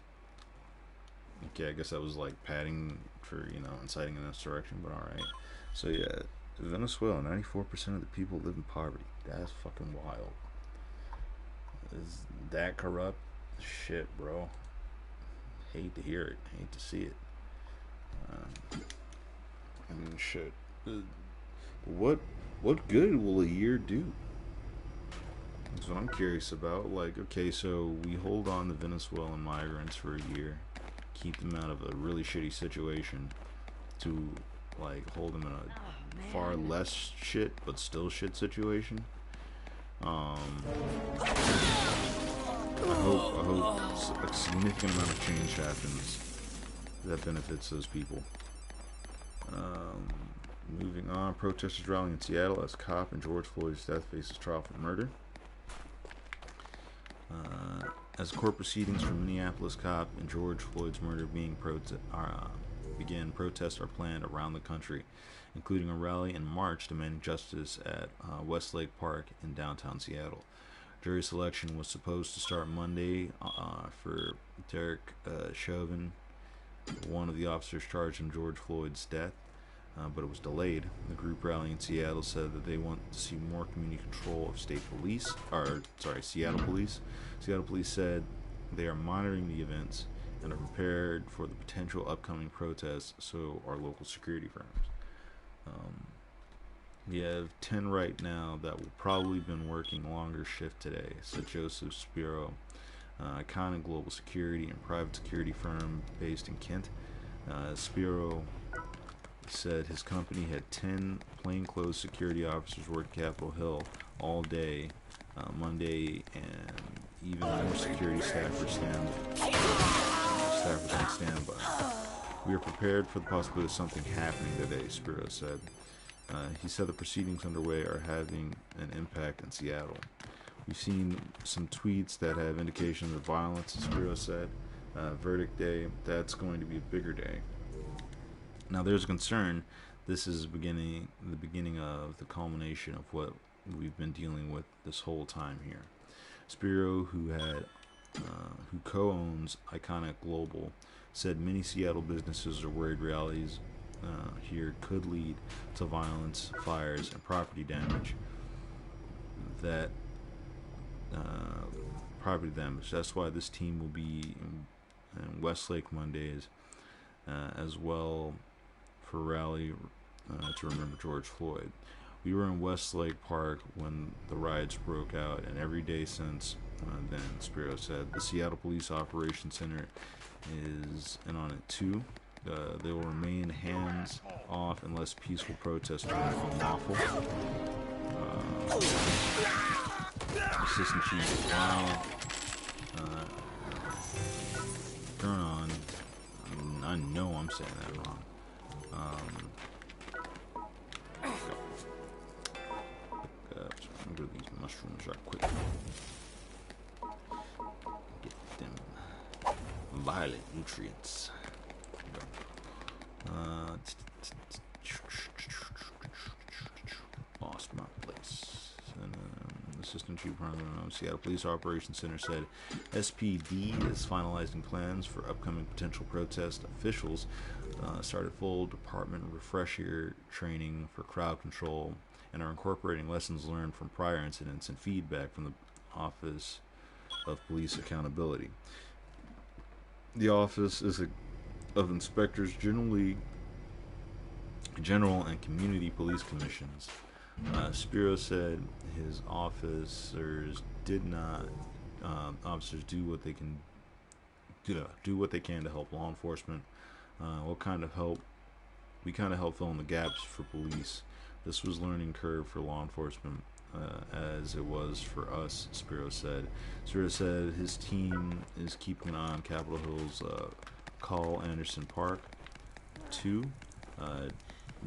Okay, I guess that was like padding for, inciting an insurrection, but alright. So yeah, Venezuela, 94% of the people live in poverty. That's fucking wild. Is that corrupt? Shit, bro. Hate to hear it. Hate to see it. Shit. What good will a year do? That's what I'm curious about. Like, okay, so we hold on to Venezuelan migrants for a year, keep them out of a really shitty situation, to like hold them in a far less shit but still shit situation. I hope a significant amount of change happens that benefits those people. Moving on, protesters rallying in Seattle as cop in George Floyd's death faces trial for murder. As court proceedings for Minneapolis cop and George Floyd's murder began, protests are planned around the country, including a rally in March demanding justice at Westlake Park in downtown Seattle. Jury selection was supposed to start Monday for Derek Chauvin, one of the officers charged in George Floyd's death, but it was delayed. The group rallying in Seattle said that they want to see more community control of Seattle police. Seattle police said they are monitoring the events and are prepared for the potential upcoming protests, so are local security firms. We have 10 right now that will probably been working longer shift today, said Joseph Spiro, Iconic Global Security and private security firm based in Kent. Spiro said his company had 10 plainclothes security officers work Capitol Hill all day Monday, and even more security staff were on standby. We are prepared for the possibility of something happening today, Spiro said. He said the proceedings underway are having an impact in Seattle. We've seen some tweets that have indications of violence, Spiro said. Verdict day, that's going to be a bigger day. Now there's a concern this is the beginning of the culmination of what we've been dealing with this whole time here. Spiro, who co-owns Iconic Global, said many Seattle businesses are worried rallies here could lead to violence, fires, and property damage. That's why this team will be in Westlake Mondays as well for rally to remember George Floyd. We were in Westlake Park when the riots broke out, and every day since then, Spiro said. The Seattle Police Operations Center is in on it too. They will remain hands off unless peaceful protests are unlawful. Assistant Chief Wow. Turn on. I know I'm saying that wrong. Go to these mushrooms right quick. Get them violet nutrients. Lost my place. And, Assistant Chief Seattle Police Operations Center said SPD is finalizing plans for upcoming potential protest. Officials started full department refresher training for crowd control and are incorporating lessons learned from prior incidents and feedback from the Office of Police Accountability. The Office of Inspectors General and Community Police Commissions. Spiro said his officers do what they can to help law enforcement. We kind of help fill in the gaps for police. This was learning curve for law enforcement as it was for us, Spiro said. Spiro said his team is keeping an eye on Capitol Hill's Carl Anderson Park 2.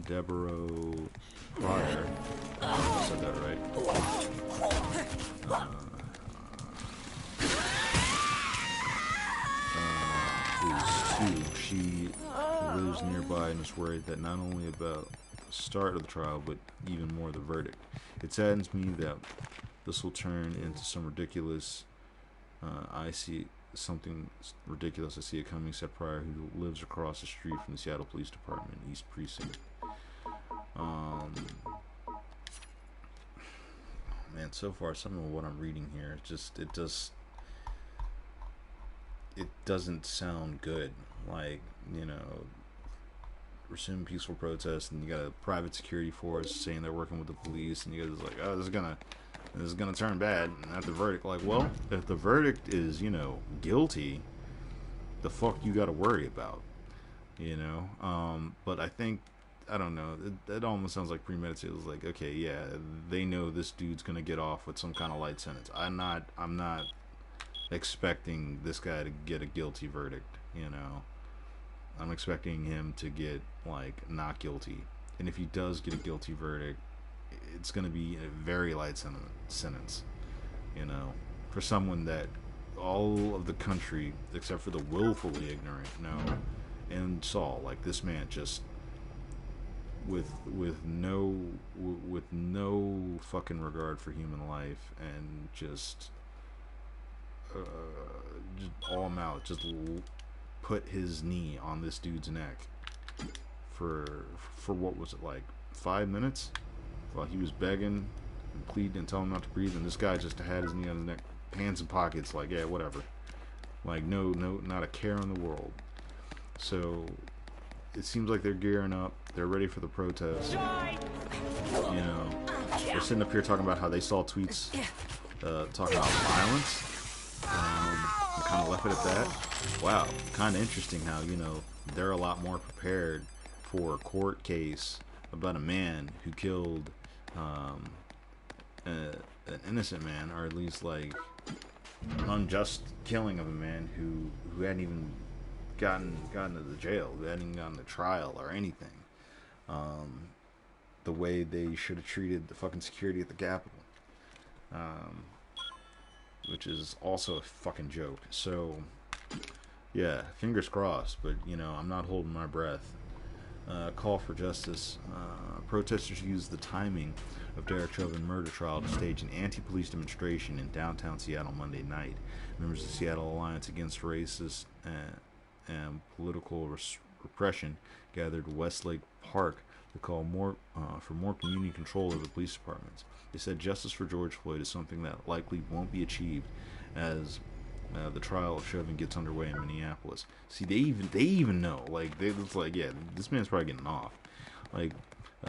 Deborah Pryor, I said that right. Is 2. She lives nearby and is worried that not only about the start of the trial, but even more the verdict. It saddens me that this will turn into some ridiculous. I see something ridiculous. I see it coming. Said Pryor, who lives across the street from the Seattle Police Department, East Precinct. Man, so far some of what I'm reading here, it doesn't sound good. Like, resume peaceful protest, and you got a private security force saying they're working with the police, and you guys like, oh, this is gonna turn bad. And at the verdict, like, well, if the verdict is, guilty, the fuck you got to worry about, But I don't know. It almost sounds like premeditated. It was like, okay, yeah, they know this dude's gonna get off with some kind of light sentence. I'm not expecting this guy to get a guilty verdict. I'm expecting him to get like not guilty. and if he does get a guilty verdict, it's going to be a very light sentence. You know, for someone that all of the country, except for the willfully ignorant, know and saw. Like, this man just with no fucking regard for human life, and just all mouth, just put his knee on this dude's neck for what was it, like 5 minutes, while he was begging and pleading and telling him not to breathe, and this guy just had his knee on his neck, hands in pockets, like, yeah, whatever, like no, not a care in the world. So it seems like they're gearing up, they're ready for the protest. You know, they're sitting up here talking about how they saw tweets talking about violence. Kind of left it at that. Wow, kind of interesting how, you know, they're a lot more prepared for a court case about a man who killed an innocent man, or at least like an unjust killing of a man who hadn't even gotten to the jail, who hadn't even gotten to trial or anything. The way they should have treated the fucking security at the Capitol. Which is also a fucking joke. So, yeah, fingers crossed, but, you know, I'm not holding my breath. Call for justice. Protesters used the timing of Derek Chauvin murder trial to stage an anti-police demonstration in downtown Seattle Monday night. Members of the Seattle Alliance Against Racist and Political Repression gathered Westlake Park to call for more community control of the police departments. They said justice for George Floyd is something that likely won't be achieved as the trial of Chauvin gets underway in Minneapolis. See, they even know. Like, it's like, yeah, this man's probably getting off. Like,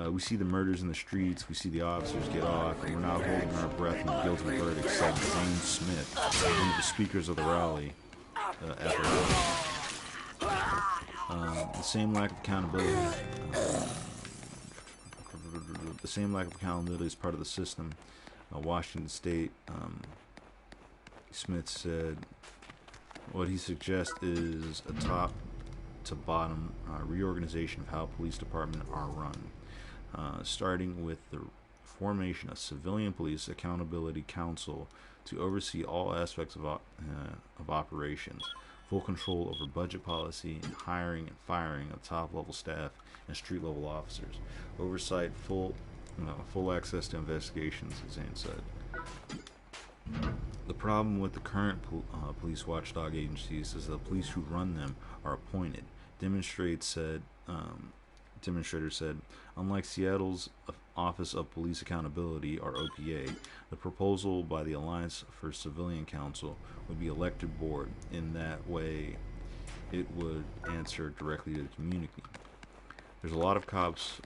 we see the murders in the streets, we see the officers get off, and we're not holding our breath in the guilty verdict, said Zane Smith, one of the speakers of the rally at the rally. The same lack of accountability. The same lack of accountability is part of the system. Washington State, Smith said, what he suggests is a top to bottom reorganization of how police departments are run, starting with the formation of Civilian Police Accountability Council to oversee all aspects of operations, full control over budget policy and hiring and firing of top-level staff and street-level officers, oversight, full access to investigations, as Zane said. The problem with the current police watchdog agencies is the police who run them are appointed. Demonstrators said, unlike Seattle's Office of Police Accountability, or OPA, the proposal by the Alliance for Civilian Council would be elected board. In that way, it would answer directly to the community. There's a lot of cops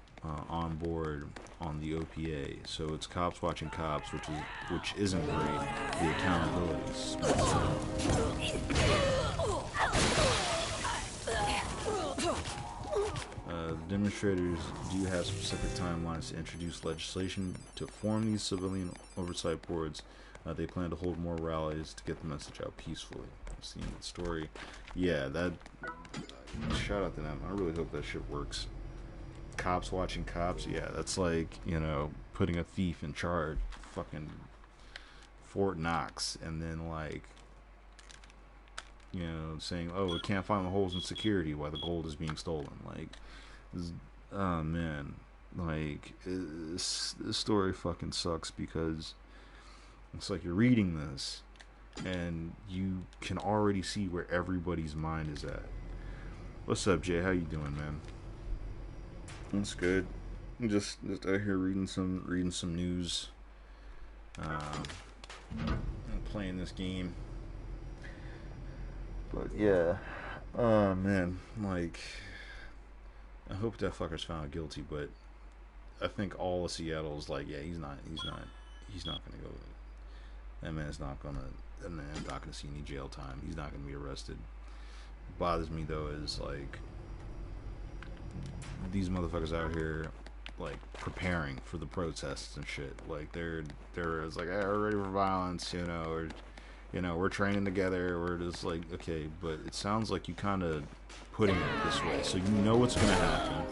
on board on the OPA, so it's cops watching cops, which isn't great. The accountability. Demonstrators do have specific timelines to introduce legislation to form these civilian oversight boards. They plan to hold more rallies to get the message out peacefully. I've seen the story. Yeah, that. Shout out to them. I really hope that shit works. Cops watching cops. Yeah, that's like, you know, putting a thief in charge. Fucking Fort Knox, and then like, you know, saying, oh, we can't find the holes in security while the gold is being stolen. Like, oh man, like, this story fucking sucks, because it's like you're reading this and you can already see where everybody's mind is at. What's up, Jay? How you doing, man? That's good. I'm just out here reading some news. I'm playing this game. But yeah, oh man, like, I hope that fucker's found guilty, but I think all of Seattle's like, yeah, he's not gonna go. That man's not gonna see any jail time. He's not gonna be arrested. What bothers me though is like these motherfuckers out here like preparing for the protests and shit. Like they're like, hey, we're ready for violence, you know, or you know, we're training together. We're just like, okay, but it sounds like you kind of putting it this way, so you know what's gonna happen.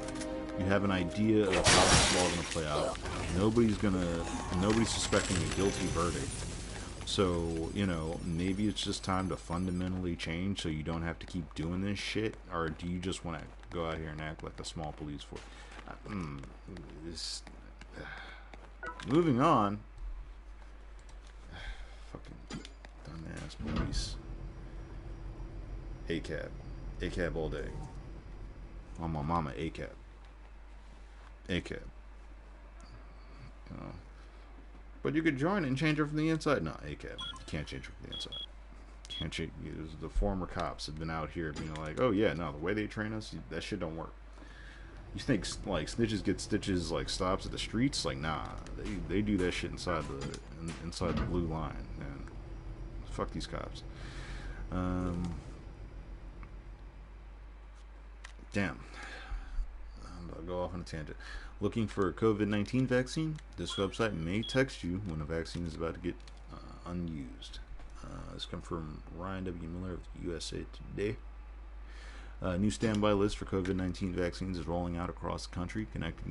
You have an idea of how this is all going to play out. Nobody's suspecting a guilty verdict. So, you know, maybe it's just time to fundamentally change so you don't have to keep doing this shit? Or do you just want to go out here and act like a small police force? Moving on. Fucking dumbass police. ACAB. ACAB all day. On my mama, ACAB. ACAB. You know. But you could join it and change it from the inside. No, ACAB. You can't change it from the inside. Can't change. The former cops have been out here being like, oh yeah, no, the way they train us, that shit don't work. You think like snitches get stitches like stops at the streets? Like nah, they do that shit inside the blue line. And fuck these cops. Damn. I'll go off on a tangent. Looking for a COVID-19 vaccine? This website may text you when a vaccine is about to get unused. This comes from Ryan W. Miller of USA Today. A new standby list for COVID-19 vaccines is rolling out across the country, connect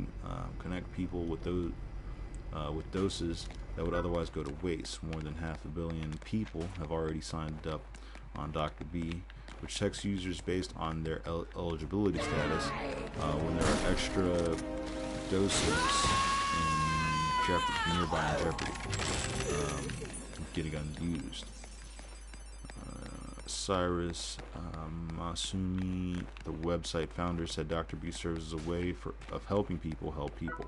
people with those with doses that would otherwise go to waste. More than 500 million people have already signed up on Dr. B, which texts users based on their eligibility status when there are extra doses in jeopardy, nearby in jeopardy, getting unused. Cyrus Masumi, the website founder, said Dr. B serves as a way of helping people help people.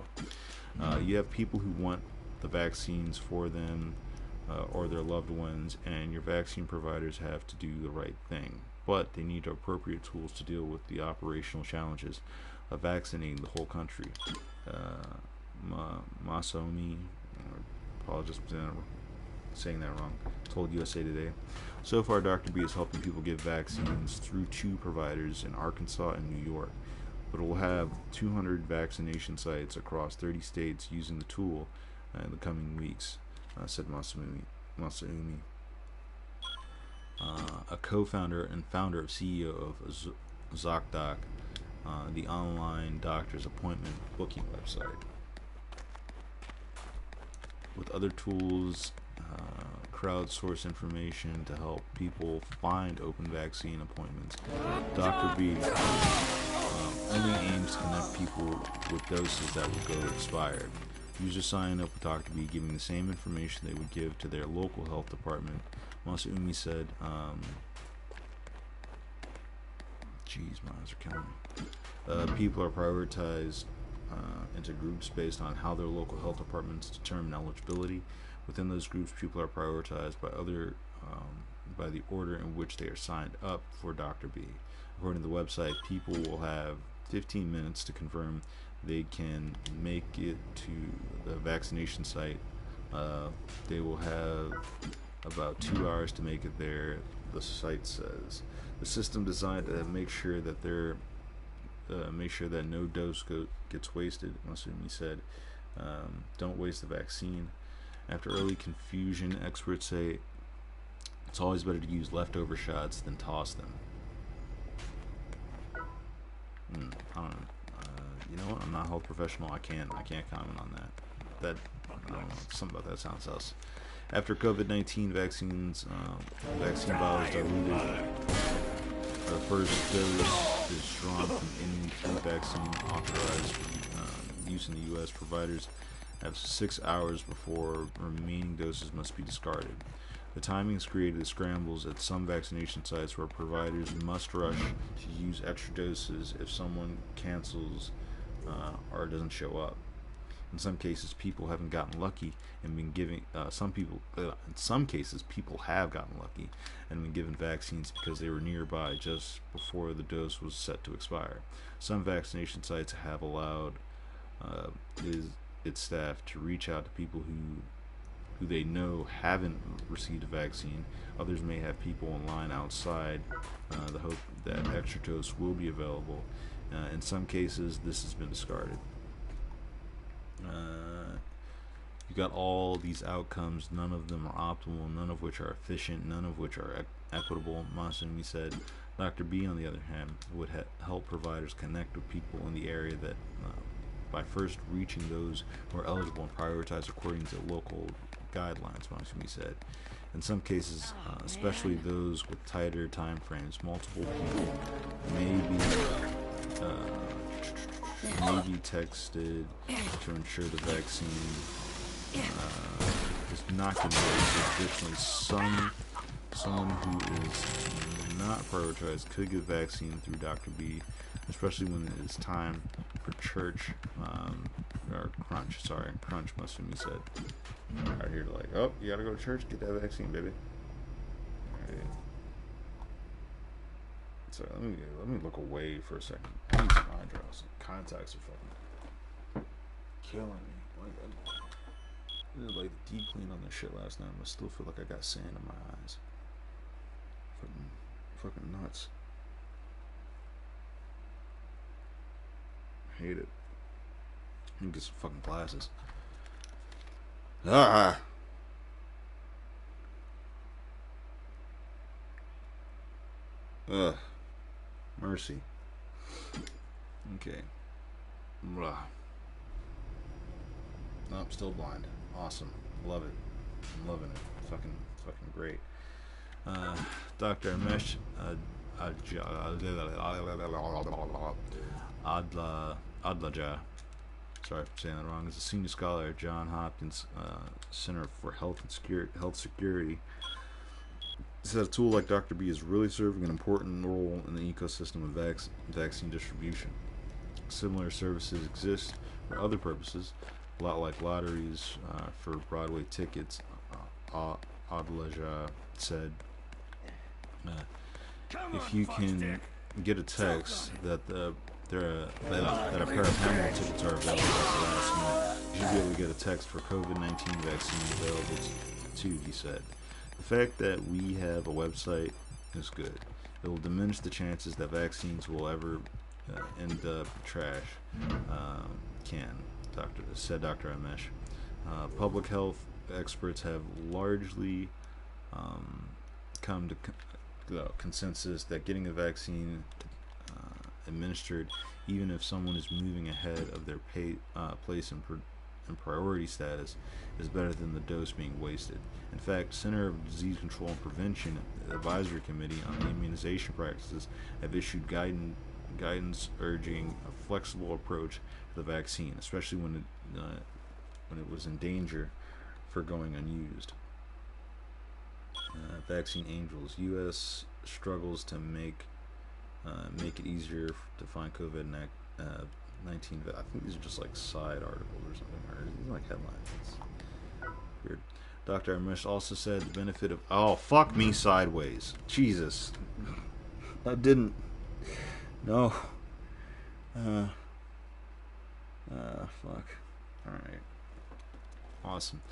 You have people who want the vaccines for them or their loved ones, and your vaccine providers have to do the right thing. But they need appropriate tools to deal with the operational challenges of vaccinating the whole country. Masumi, apologize for saying that wrong, told USA Today. So far, Dr. B is helping people get vaccines through 2 providers in Arkansas and New York, but it will have 200 vaccination sites across 30 states using the tool in the coming weeks, said Masumi. A co-founder and founder of CEO of ZocDoc, the online doctor's appointment booking website. With other tools, crowdsource information to help people find open vaccine appointments. Dr. B only aims to connect people with doses that will go expired. Users sign up with Dr. B giving the same information they would give to their local health department. Masumi said, geez, my eyes are killing me. People are prioritized into groups based on how their local health departments determine eligibility. Within those groups, people are prioritized by the order in which they are signed up for Dr. B. According to the website, people will have 15 minutes to confirm they can make it to the vaccination site. They will have about 2 hours to make it there, the site says. The system designed to make sure that no dose gets wasted, Masumi said. Don't waste the vaccine. After early confusion, experts say it's always better to use leftover shots than toss them. I don't know. You know what? I'm not a health professional. I can't comment on that. I don't know. Something about that sounds sus. After COVID-19 vaccine vials diluted, the first dose is drawn from any flu vaccine authorized for use in the U.S. Providers have 6 hours before remaining doses must be discarded. The timings created scrambles at some vaccination sites where providers must rush to use extra doses if someone cancels or doesn't show up. In some cases, people haven't gotten lucky and been giving. In some cases, people have gotten lucky and been given vaccines because they were nearby just before the dose was set to expire. Some vaccination sites have allowed its staff to reach out to people who they know haven't received a vaccine. Others may have people in line outside the hope that extra dose will be available. In some cases, this has been discarded. You got all these outcomes, none of them are optimal, none of which are efficient, none of which are equitable, Masumi said. Dr. B, on the other hand, would help providers connect with people in the area that by first reaching those who are eligible and prioritized according to local guidelines, Masumi said. In some cases, especially those with tighter time frames, multiple people may be texted to ensure the vaccine is not going to be. Additionally, someone who is not prioritized could get vaccine through Dr. B, especially when it is time for church, or crunch, Masumi said. Right here, like, oh, you gotta go to church, get that vaccine, baby. Alright. So let me look away for a second. I need some eyebrows. Contacts are fucking killing me. I did like deep clean on this shit last night, but I still feel like I got sand in my eyes. Fucking nuts. I hate it. Let me get some fucking glasses. Ah. Ugh. Mercy. Okay. Blah. Nope, still blind. Awesome. Love it. I'm loving it. Fucking great. Dr. Amesh Adlaja, sorry if I'm saying that wrong, is a senior scholar at Johns Hopkins Center for Health Security. He said a tool like Dr. B is really serving an important role in the ecosystem of vaccine distribution. Similar services exist for other purposes, a lot like lotteries for Broadway tickets. Adlaja said, if you can get a text that a pair of Hamilton tickets are available at the last minute, you should be able to get a text for COVID-19 vaccine available too, he said. The fact that we have a website is good. It will diminish the chances that vaccines will ever end up trash. Said Dr. Amesh. Public health experts have largely come to consensus that getting a vaccine administered, even if someone is moving ahead of their place in priority status, is better than the dose being wasted. In fact, Center of Disease Control and Prevention Advisory Committee on Immunization Practices have issued guidance urging a flexible approach to the vaccine, especially when it was in danger for going unused. Vaccine Angels. U.S. struggles to make it easier to find COVID-19. I think these are just like side articles or something. Or these are like headlines. It's weird. Dr. Amesh also said the benefit of... Oh, fuck me sideways. Jesus. I didn't... No. Fuck. Alright. Awesome.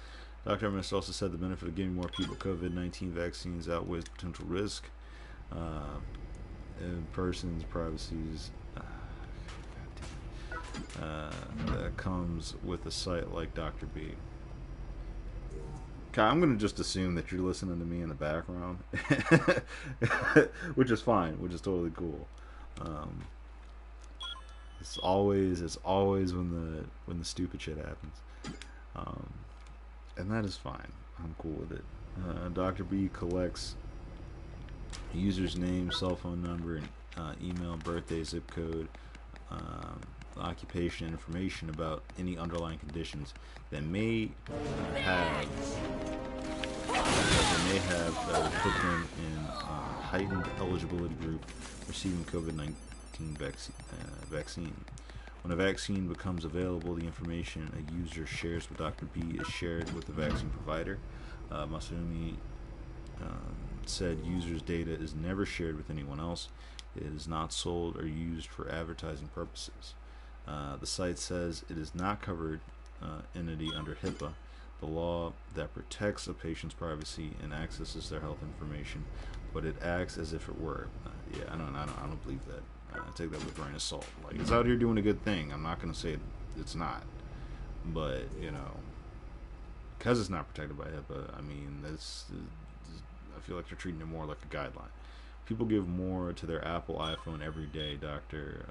Dr. Amesh also said the benefit of giving more people COVID-19 vaccines outweighs potential risk. In persons' privacies that comes with a site like Dr. B. Okay, I'm going to just assume that you're listening to me in the background, which is fine, which is totally cool. It's always when the stupid shit happens, and that is fine. I'm cool with it. Dr. B collects user's name, cell phone number, and email, birthday, zip code, occupation, information about any underlying conditions that may have that would put them in a heightened eligibility group receiving COVID-19 vaccine. When a vaccine becomes available, the information a user shares with Dr. B is shared with the vaccine provider. Masumi said users' data is never shared with anyone else. It is not sold or used for advertising purposes. The site says it is not covered entity under HIPAA, the law that protects a patient's privacy and accesses their health information, but it acts as if it were. Yeah, I don't believe that. I take that with a grain of salt. Like, it's out here doing a good thing. I'm not going to say it's not, but because it's not protected by HIPAA, I mean, I feel like they're treating it more like a guideline. People give more to their Apple iPhone every day, Dr.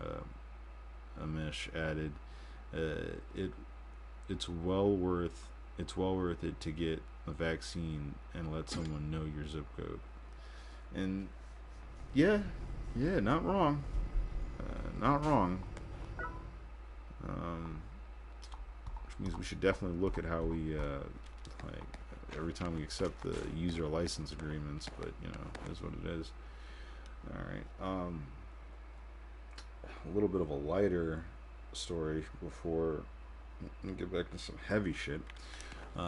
Amesh added. it it's well worth it to get a vaccine and let someone know your zip code. And yeah, not wrong, not wrong. Which means we should definitely look at how we like every time we accept the user license agreements. But you know, it is what it is. All right. A little bit of a lighter story before we get back to some heavy shit.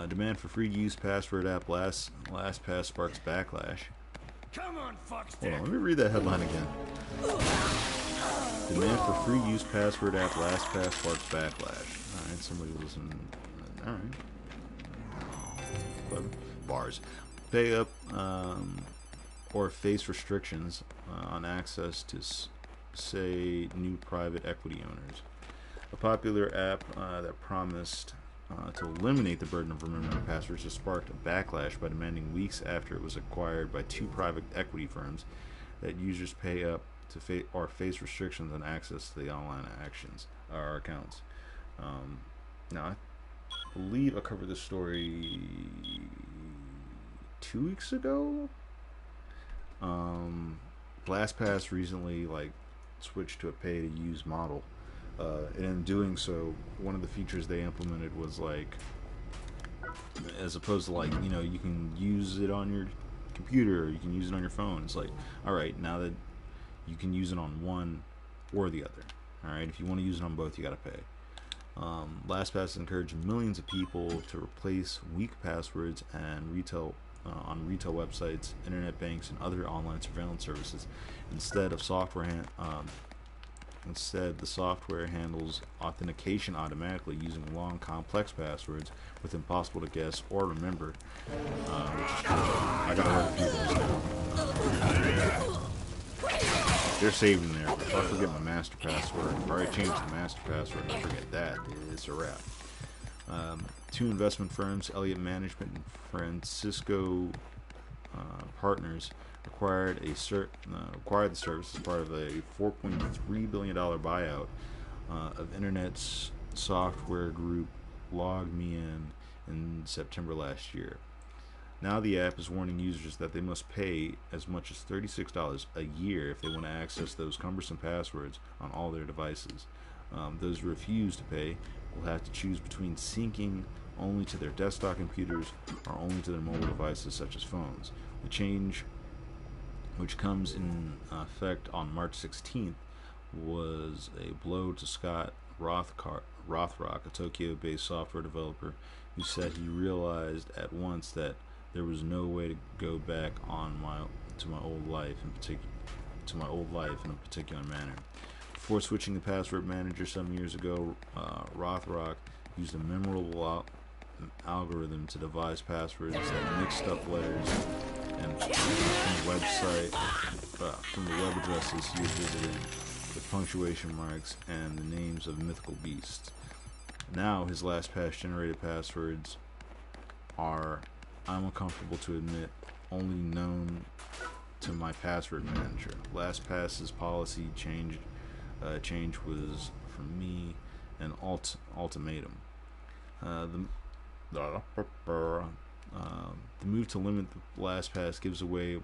Demand for free use password app LastPass sparks backlash. Come on, fuckstick. Hold on, let me read that headline again. Demand for free use password app LastPass sparks backlash. Alright, somebody listen. Alright. Clever. Bars. Pay up or face restrictions on access to, say, new private equity owners. A popular app that promised to eliminate the burden of remembering passwords has sparked a backlash by demanding weeks after it was acquired by two private equity firms that users pay up to face restrictions on access to the online actions or accounts. Now, I believe I covered this story 2 weeks ago. LastPass recently switched to a pay-to-use model. And in doing so, one of the features they implemented was as opposed to you can use it on your computer or you can use it on your phone. It's like, all right, now that you can use it on one or the other. All right, if you want to use it on both, you got to pay. LastPass encouraged millions of people to replace weak passwords and on retail websites, internet banks, and other online surveillance services. Instead, the software handles authentication automatically using long, complex passwords with impossible to guess or remember. Which is true. I got a lot of people now. They're saved in there. But if I forget my master password, if I already changed the master password and I forget that, it's a wrap. Two investment firms, Elliott Management and Francisco Partners, acquired the service as part of a $4.3 billion buyout of internet software group LogMeIn in September last year. Now the app is warning users that they must pay as much as $36 a year if they want to access those cumbersome passwords on all their devices. Those who refuse to pay will have to choose between syncing only to their desktop computers or only to their mobile devices such as phones. The change, which comes in effect on March 16th, was a blow to Scott Rothrock, a Tokyo-based software developer, who said he realized at once that there was no way to go back to my old life in a particular manner. Before switching to password manager some years ago, Rothrock used a memorable algorithm to devise passwords that mixed up letters and from the web addresses he was visiting with punctuation marks and the names of mythical beasts. Now his LastPass generated passwords are, I'm uncomfortable to admit, only known to my password manager. LastPass's policy change was, for me, an ultimatum. The move to limit the LastPass gives away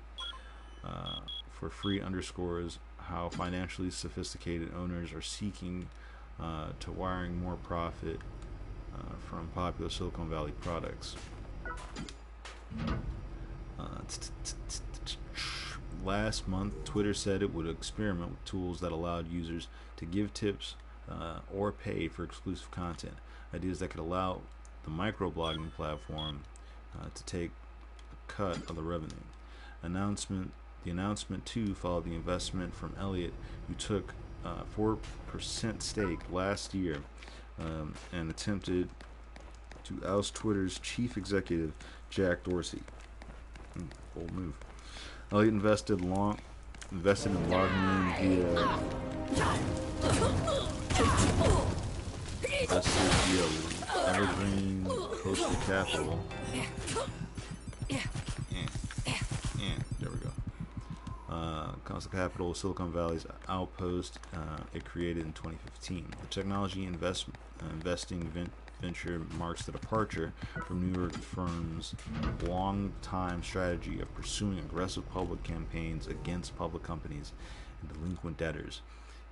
for free underscores how financially sophisticated owners are seeking to wiring more profit from popular Silicon Valley products. Last month, Twitter said it would experiment with tools that allowed users to give tips or pay for exclusive content, ideas that could allow the microblogging platform to take a cut of the revenue. The announcement too followed the investment from Elliott, who took 4% stake last year and attempted to oust Twitter's chief executive, Jack Dorsey. Bold move. Elliott invested in LogMeIn via Evergreen Coastal Capital. There we go. the capital of Silicon Valley's outpost it created in 2015. The technology investing venture marks the departure from New York firm's long-time strategy of pursuing aggressive public campaigns against public companies and delinquent debtors.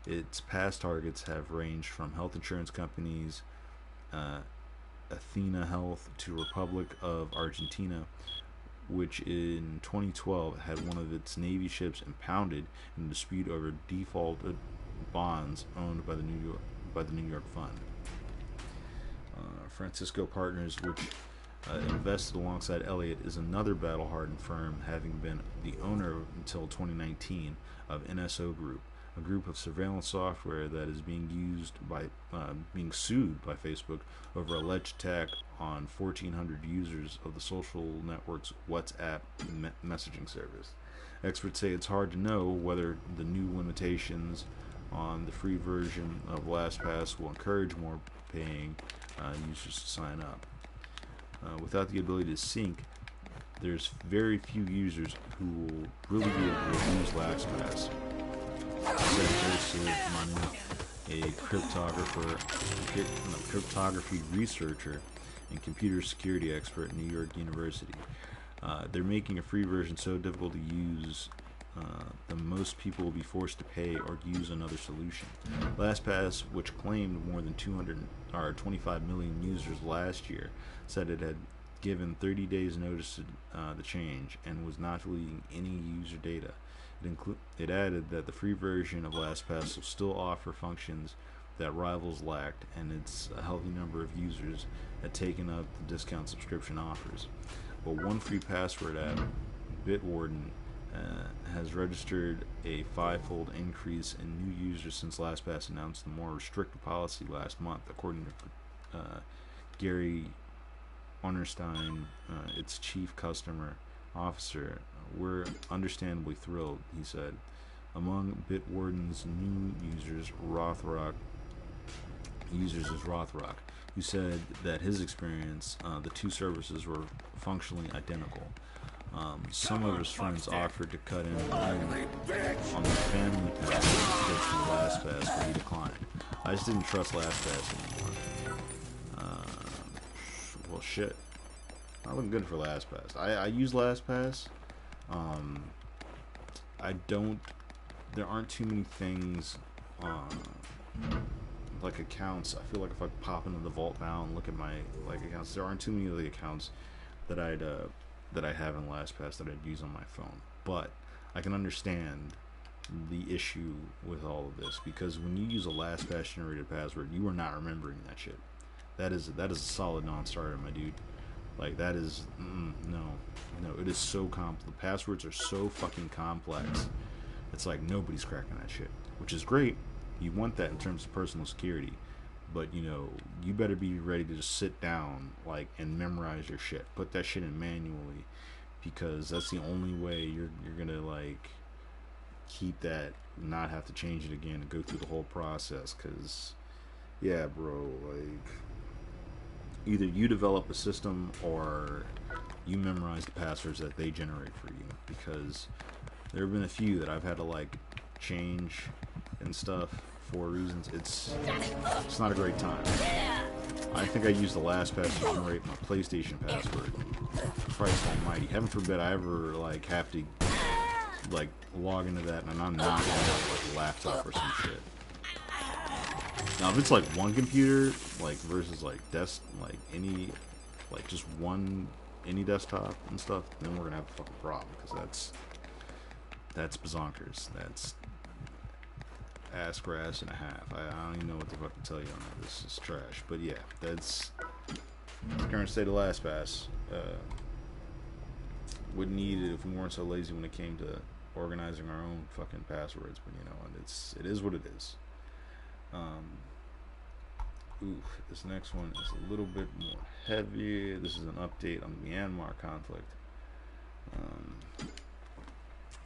Its past targets have ranged from health insurance companies, Athena Health, to Republic of Argentina, which in 2012 had one of its Navy ships impounded in a dispute over defaulted bonds owned by the New York Fund. Francisco Partners, which invested alongside Elliott, is another battle-hardened firm, having been the owner until 2019 of NSO Group, a group of surveillance software that is being sued by Facebook over alleged attack on 1,400 users of the social network's WhatsApp messaging service. Experts say it's hard to know whether the new limitations on the free version of LastPass will encourage more paying users to sign up. Without the ability to sync, there's very few users who will really be able to use LastPass, said Joseph Manu, a cryptography researcher and computer security expert at New York University. They're making a free version so difficult to use that most people will be forced to pay or use another solution. LastPass, which claimed more than 25 million users last year, said it had given 30 days notice to the change and was not deleting any user data. It added that the free version of LastPass will still offer functions that rivals lacked, and it's a healthy number of users had taken up the discount subscription offers. But one free password app, Bitwarden, has registered a 5-fold increase in new users since LastPass announced the more restrictive policy last month, according to Gary Ornstein, its chief customer officer. We're understandably thrilled, he said. Among Bitwarden's new users, Rothrock is Rothrock, who said that his experience, the two services were functionally identical. Some of his friends offered to cut in on the family pass subscription to LastPass, but he declined. I just didn't trust LastPass anymore. Well, shit. Not looking good for LastPass. I use LastPass. There aren't too many things, like accounts. I feel like if I pop into the vault now and look at my accounts, there aren't too many of the accounts that I have in LastPass that I'd use on my phone. But I can understand the issue with all of this, because when you use a LastPass generated password, you are not remembering that shit. That is a solid non-starter, my dude. Like, that is no, it is so the passwords are so fucking complex. It's like nobody's cracking that shit, which is great. You want that in terms of personal security, but you better be ready to just sit down and memorize your shit. Put that shit in manually, because that's the only way you're gonna keep that, not have to change it again and go through the whole process. Because yeah, bro, either you develop a system or you memorize the passwords that they generate for you, because there have been a few that I've had to change and stuff for reasons. It's not a great time. I think I used the LastPass to generate my PlayStation password. Christ almighty. Heaven forbid I ever have to log into that and I'm not on a laptop or some shit. Now if it's one computer versus any desktop and stuff, then we're gonna have a fucking problem, because that's bazonkers. That's ass grass and a half. I don't even know what the fuck to tell you on that. This is trash. But yeah, that's the current state of LastPass. Wouldn't need it if we weren't so lazy when it came to organizing our own fucking passwords. But it is what it is. This next one is a little bit more heavy. This is an update on the Myanmar conflict.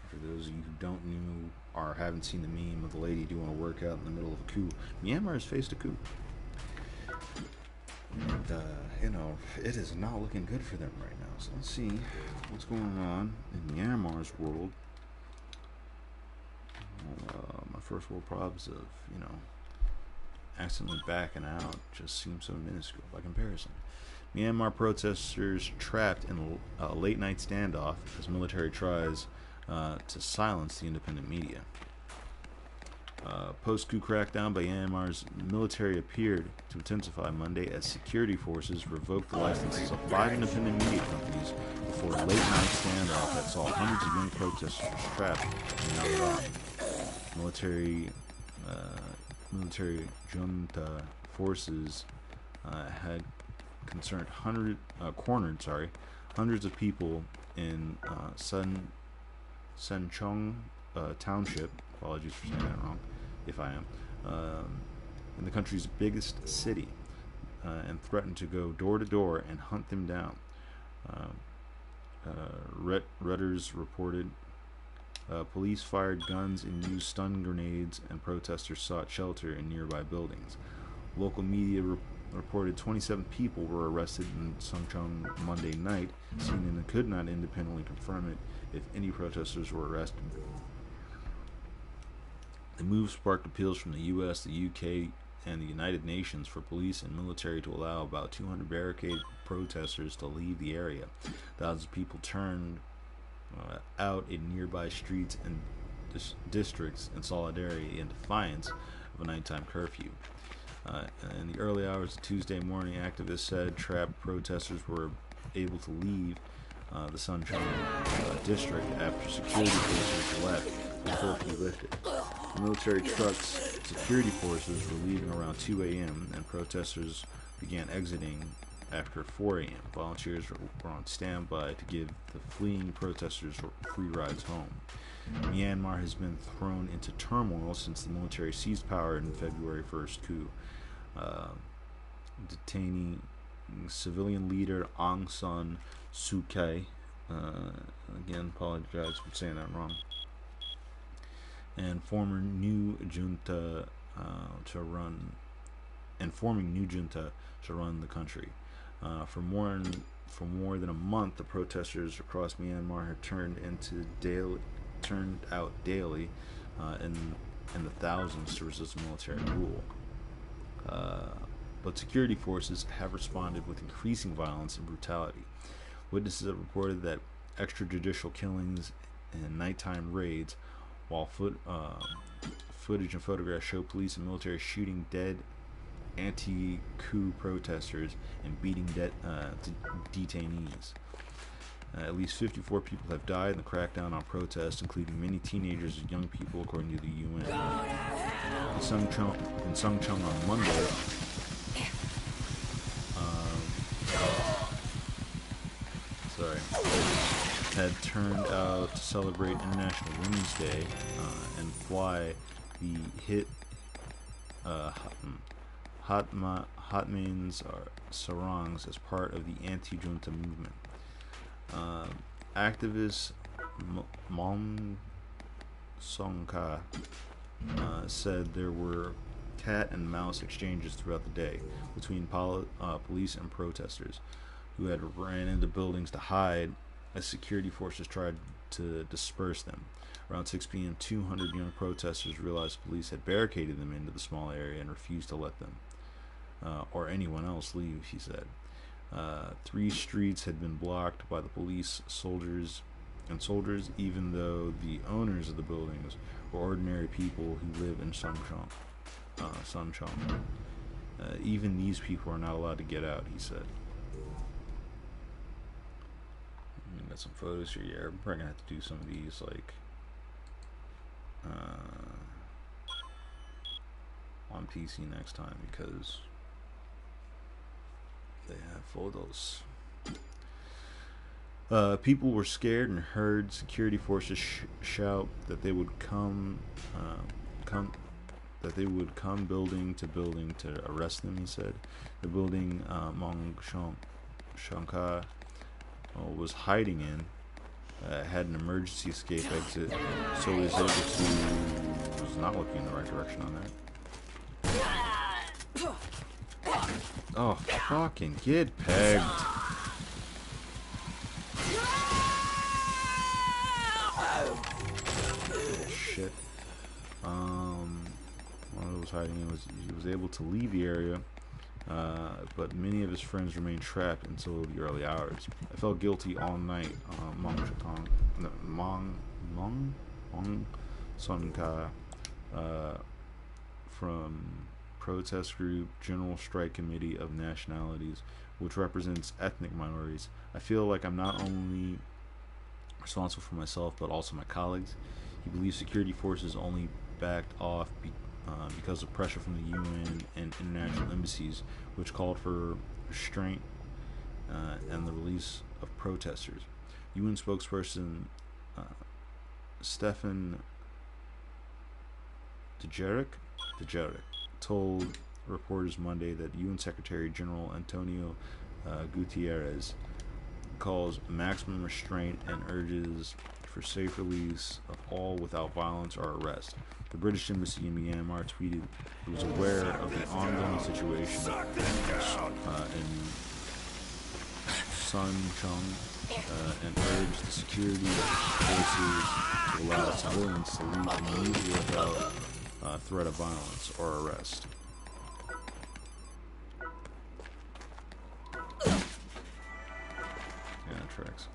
For those of you who don't know or haven't seen the meme of the lady doing a workout in the middle of a coup, Myanmar has faced a coup. And, it is not looking good for them right now. So let's see what's going on in Myanmar's world. My first world problems of, accidentally backing out just seem so minuscule by comparison. Myanmar protesters trapped in a late night standoff as military tries to silence the independent media. Post-coup crackdown by Myanmar's military appeared to intensify Monday as security forces revoked the licenses of 5 independent media companies before a late-night standoff that saw hundreds of young protesters trapped in Yangon. Military junta forces had cornered hundreds of people in Senchong Township. Apologies for saying that wrong, if I am. In the country's biggest city, and threatened to go door to door and hunt them down. Reuters reported police fired guns and used stun grenades, and protesters sought shelter in nearby buildings. Local media reported 27 people were arrested in Songchong Monday night. CNN could not independently confirm it if any protesters were arrested. The move sparked appeals from the U.S., the U.K., and the United Nations for police and military to allow about 200 barricaded protesters to leave the area. Thousands of people turned out in nearby streets and districts in solidarity and defiance of a nighttime curfew. In the early hours of Tuesday morning, activists said trapped protesters were able to leave the Sunshine district after security forces left the curfew lifted. The military trucks, security forces were leaving around 2 a.m. and protesters began exiting after 4 a.m. Volunteers were on standby to give the fleeing protesters free rides home. Myanmar has been thrown into turmoil since the military seized power in February 1st coup, detaining civilian leader Aung San Suu Kyi. Again, apologize for saying that wrong. And forming new junta to run the country. For more than a month, the protesters across Myanmar have turned out daily in the thousands to resist military rule. But security forces have responded with increasing violence and brutality. Witnesses have reported that extrajudicial killings and nighttime raids, while footage and photographs show police and military shooting dead anti-coup protesters and beating detainees. At least 54 people have died in the crackdown on protests, including many teenagers and young people, according to the UN. In Songchong on Monday, had turned out to celebrate International Women's Day and fly the hit Hatmains sarongs as part of the anti-junta movement. Activist Mom Songka said there were cat and mouse exchanges throughout the day between police and protesters, who had ran into buildings to hide as security forces tried to disperse them. Around 6 p.m., 200 young protesters realized police had barricaded them into the small area and refused to let them or anyone else leave, he said. 3 streets had been blocked by the police, soldiers, even though the owners of the buildings were ordinary people who live in Sunchong. Even these people are not allowed to get out, he said. Got some photos here. Yeah, I'm probably gonna have to do some of these on PC next time because they have photos. People were scared and heard security forces shout that they would come building to building to arrest them, he said. The building Mong Shankar was hiding in had an emergency escape exit, so he was able to was not looking in the right direction on that. Oh, fucking get pegged. Shit. was hiding in. He was able to leave the area, but many of his friends remained trapped until the early hours. I felt guilty all night. Mong Son Ka from protest group General Strike Committee of Nationalities, which represents ethnic minorities. I feel like I'm not only responsible for myself but also my colleagues. He believes security forces only backed off because of pressure from the UN and international embassies, which called for restraint and the release of protesters. UN spokesperson Stefan Dujarric told reporters Monday that UN Secretary General Antonio Guterres calls maximum restraint and urges for safe release of all without violence or arrest. The British Embassy in Myanmar tweeted it was aware of the ongoing situation in Sun Chung and urged the security forces to allow civilians to leave immediately without threat of violence or arrest. Yeah, it tracks.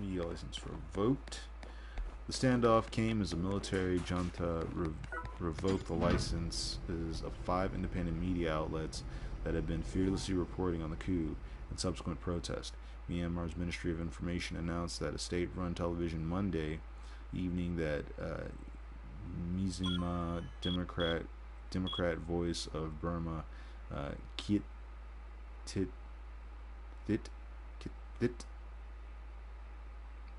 Media license revoked. The standoff came as the military junta revoked the licenses of 5 independent media outlets that had been fearlessly reporting on the coup and subsequent protest. Myanmar's Ministry of Information announced that a state-run television Monday evening that Myanmar Democrat Voice of Burma Kit Tit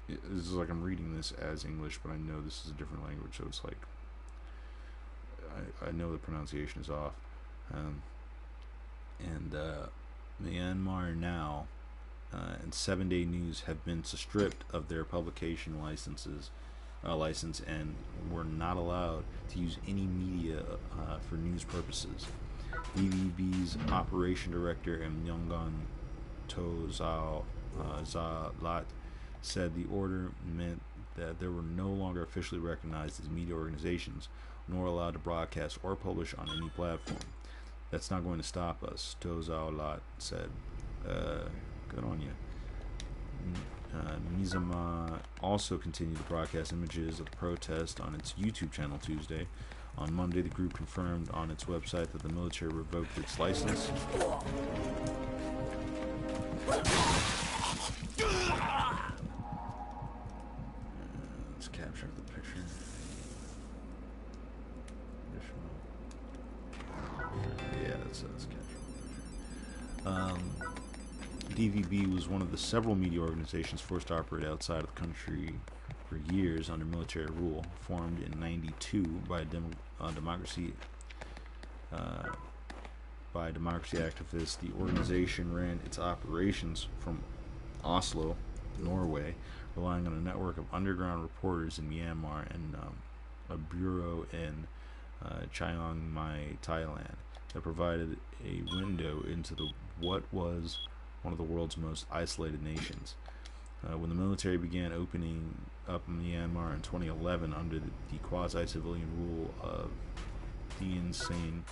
this is like I'm reading this as English, but I know this is a different language, so it's like I know the pronunciation is off. Myanmar Now and 7 Day News have been stripped of their publication license and were not allowed to use any media for news purposes. DVB's operation director Myonggon To Lat said the order meant that they were no longer officially recognized as media organizations, nor allowed to broadcast or publish on any platform. That's not going to stop us, To Lat said. Good on you. Myanmar also continued to broadcast images of the protest on its YouTube channel Tuesday. On Monday, the group confirmed on its website that the military revoked its license. Let's capture the picture. Yeah, let's capture the picture. DVB was one of the several media organizations forced to operate outside of the country for years under military rule. Formed in '92 by democracy activists, the organization ran its operations from Oslo, Norway, relying on a network of underground reporters in Myanmar and a bureau in Chiang Mai, Thailand, that provided a window into what was one of the world's most isolated nations. When the military began opening up Myanmar in 2011 under the quasi-civilian rule of Thein Sein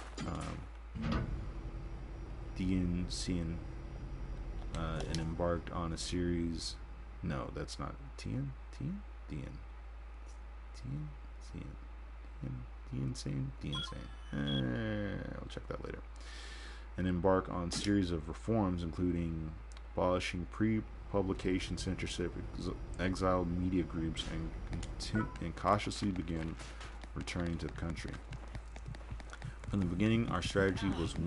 and embarked on a series. No, that's not Thein Sein. I'll check that later. And embark on series of reforms, including abolishing pre-publication censorship, exiled media groups, and cautiously began returning to the country. From the beginning, our strategy was a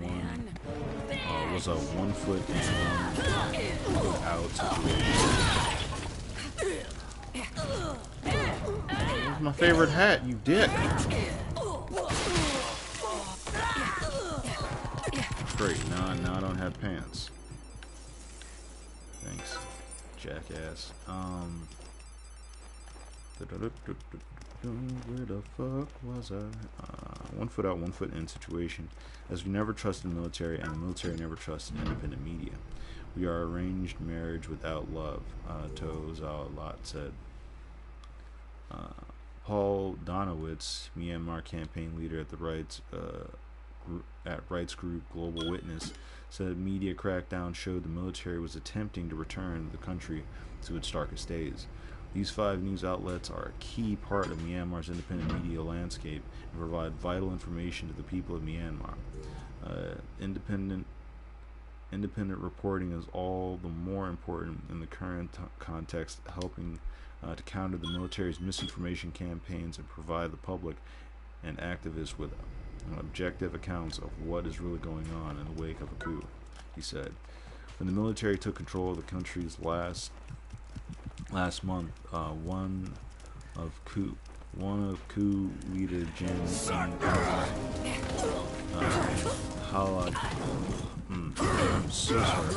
1 foot in, 1 foot out situation. That's my favorite hat, you dick. Great, now I don't have pants. Thanks, jackass. Where the fuck was I? 1 foot out, 1 foot in situation. As we never trusted the military, and the military never trusted independent media. We are arranged marriage without love, To Lat said. Paul Donowitz, Myanmar campaign leader at the rights group Global Witness, said media crackdown showed the military was attempting to return the country to its darkest days. These 5 news outlets are a key part of Myanmar's independent media landscape and provide vital information to the people of Myanmar. Independent reporting is all the more important in the current context, helping to counter the military's misinformation campaigns and provide the public and activists with objective accounts of what is really going on in the wake of a coup, he said. When the military took control of the country's last month, one of coup leader Jen Halad. I'm so sorry.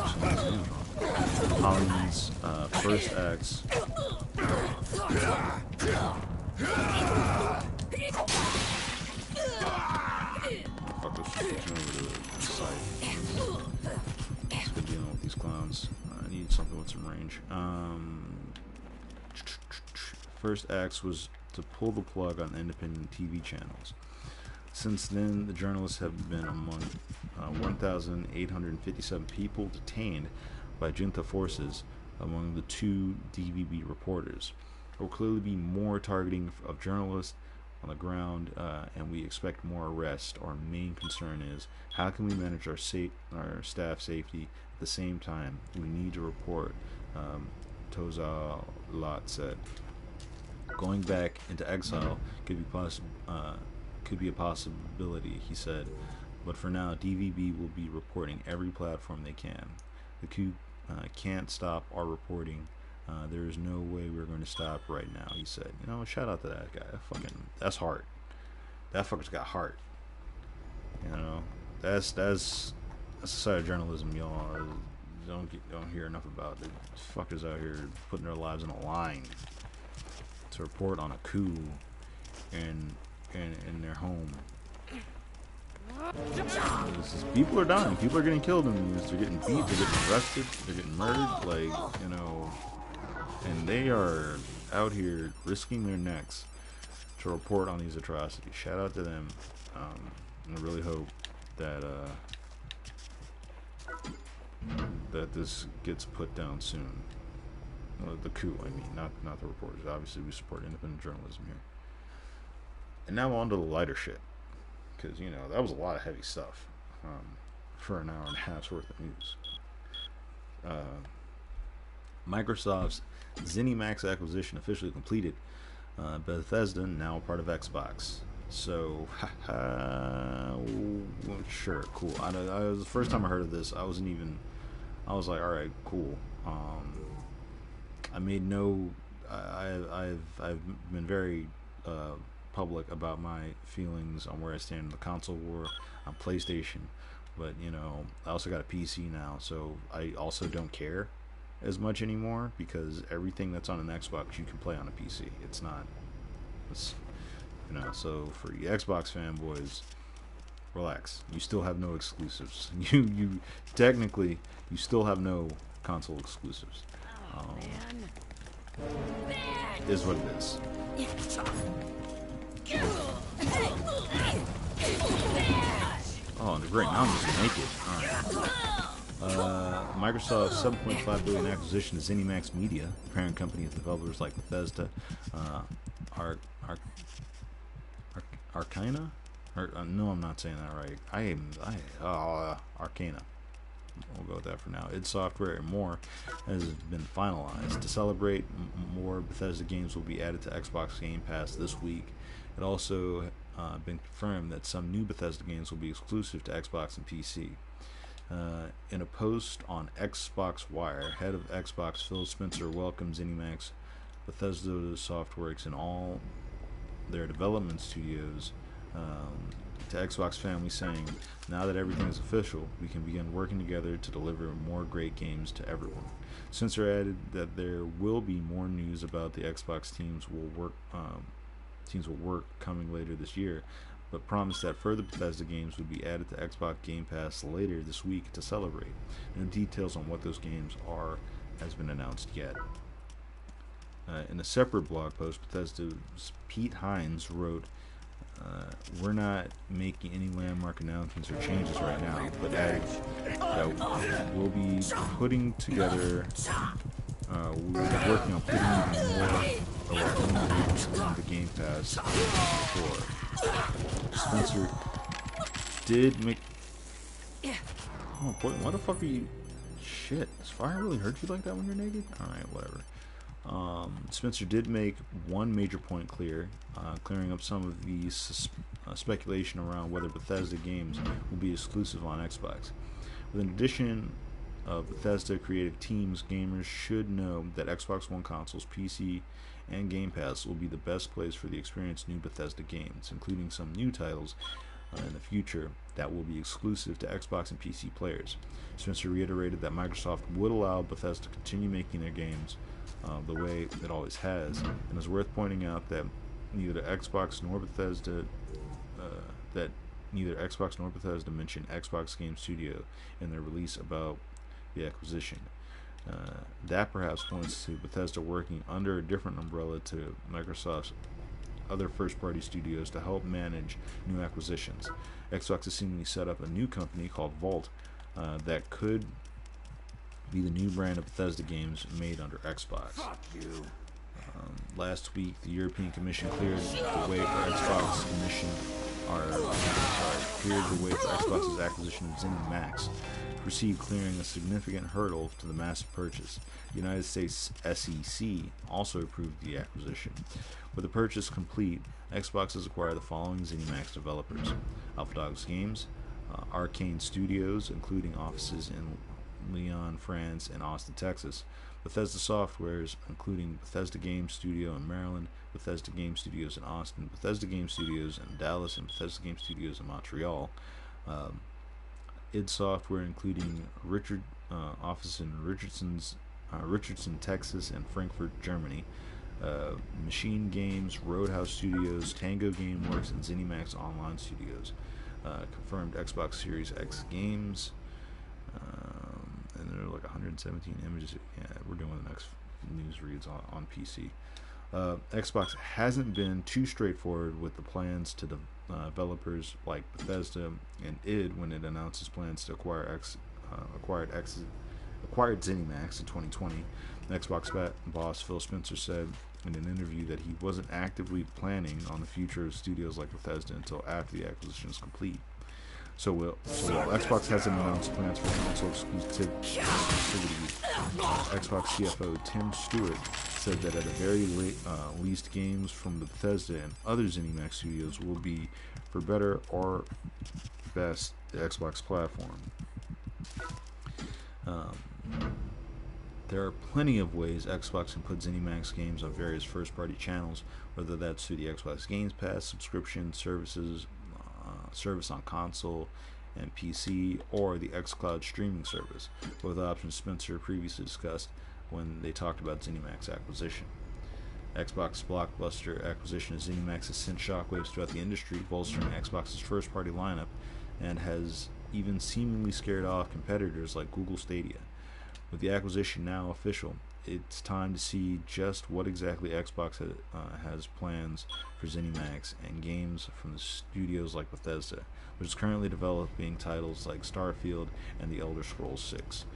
Holland's first acts. Fuck this shit. Over to the site. Let's go dealing with these clowns. I need something with some range. First acts was to pull the plug on independent TV channels. Since then, the journalists have been among 1,857 people detained by junta forces among the 2 DVB reporters. There will clearly be more targeting of journalists on the ground, and we expect more arrests. Our main concern is how can we manage our staff safety at the same time we need to report, Toza Lot said. Going back into exile could be a possibility, he said, but for now, DVB will be reporting every platform they can. The coup can't stop our reporting. There is no way we're going to stop right now, he said. You know, shout out to that guy. That's heart. That fucker's got heart. You know, that's the side of journalism y'all don't hear enough about. The fuckers out here putting their lives on the line to report on a coup in their home. People are dying. People are getting killed in these. They're getting beat. They're getting arrested. They're getting murdered. Like, you know, and they are out here risking their necks to report on these atrocities. Shout out to them. I really hope that that this gets put down soon. The coup, I mean, not the reporters. Obviously, we support independent journalism here. And now on to the lighter shit, because you know that was a lot of heavy stuff for an hour and a half's worth of news. Microsoft's ZeniMax acquisition officially completed. Bethesda now part of Xbox. So, sure, cool. I was the first time I heard of this. I was like, all right, cool. I made no. I've been very public about my feelings on where I stand in the console war on PlayStation, but you know, I also got a PC now, so I also don't care as much anymore because everything that's on an Xbox you can play on a PC. It's you know, so for you Xbox fanboys, relax. You still have no exclusives. You technically you still have no console exclusives. Is what it is. Oh, and great. Now I'm just naked. Alright. Microsoft's $7.5 billion acquisition of ZeniMax Media, the parent company of developers like Bethesda, Arcana? No, I'm not saying that right. Arcana. We'll go with that for now. id Software and more has been finalized. To celebrate, more Bethesda games will be added to Xbox Game Pass this week. It also been confirmed that some new Bethesda games will be exclusive to Xbox and PC. In a post on Xbox Wire, head of Xbox Phil Spencer welcomed ZeniMax, Bethesda Softworks, and all their development studios to Xbox family, saying, now that everything is official, we can begin working together to deliver more great games to everyone. Spencer added that there will be more news about the Xbox teams will work coming later this year, but promised that further Bethesda games would be added to Xbox Game Pass later this week to celebrate. No details on what those games are has been announced yet. In a separate blog post, Bethesda's Pete Hines wrote, "We're not making any landmark announcements or changes right now, but added that we'll be putting together, we'll be working on putting even more of our own games in the Game Pass before." Spencer did make. Oh boy, why the fuck are you? Shit, does fire really hurt you like that when you're naked? Alright, whatever. Spencer did make one major point clear, clearing up some of the speculation around whether Bethesda games will be exclusive on Xbox. With an addition of Bethesda creative teams, gamers should know that Xbox One consoles, PC, and Game Pass will be the best place for the experienced new Bethesda games, including some new titles in the future that will be exclusive to Xbox and PC players. Spencer reiterated that Microsoft would allow Bethesda to continue making their games the way it always has, and it's worth pointing out that neither Xbox nor Bethesda mentioned Xbox Game Studio in their release about the acquisition. That perhaps points to Bethesda working under a different umbrella to Microsoft's other first-party studios to help manage new acquisitions. Xbox has seemingly set up a new company called Vault that could be the new brand of Bethesda games made under Xbox. Fuck you. Last week, the European Commission cleared the way for Xbox's acquisition of ZeniMax, proceed clearing a significant hurdle to the massive purchase. The United States SEC also approved the acquisition. With the purchase complete, Xbox has acquired the following ZeniMax developers: Alpha Dogs Games, Arcane Studios, including offices in Lyon, France, and Austin, Texas; Bethesda Softwares, including Bethesda Game Studio in Maryland, Bethesda Game Studios in Austin, Bethesda Game Studios in Dallas, and Bethesda Game Studios in Montreal; id Software, including office in Richardson, Texas, and Frankfurt, Germany; Machine Games, Roadhouse Studios, Tango Gameworks, and ZeniMax Online Studios; confirmed Xbox Series X games. And there are like 117 images. Yeah, we're doing the next news reads on PC. Xbox hasn't been too straightforward with the plans to developers like Bethesda and id when it announced its plans to acquired ZeniMax in 2020. Xbox boss Phil Spencer said in an interview that he wasn't actively planning on the future of studios like Bethesda until after the acquisition is complete. So while Xbox hasn't announced plans for console exclusivity, Xbox CFO Tim Stewart said that at the very least, games from the Bethesda and other ZeniMax studios will be, for better or best, the Xbox platform. There are plenty of ways Xbox can put ZeniMax games on various first-party channels, whether that's through the Xbox Games Pass subscription service on console and PC, or the xCloud streaming service, both options Spencer previously discussed when they talked about ZeniMax acquisition. Xbox's blockbuster acquisition of ZeniMax has sent shockwaves throughout the industry, bolstering Xbox's first-party lineup, and has even seemingly scared off competitors like Google Stadia. With the acquisition now official, it's time to see just what exactly Xbox has plans for ZeniMax and games from the studios like Bethesda, which is currently developing titles like Starfield and The Elder Scrolls 6.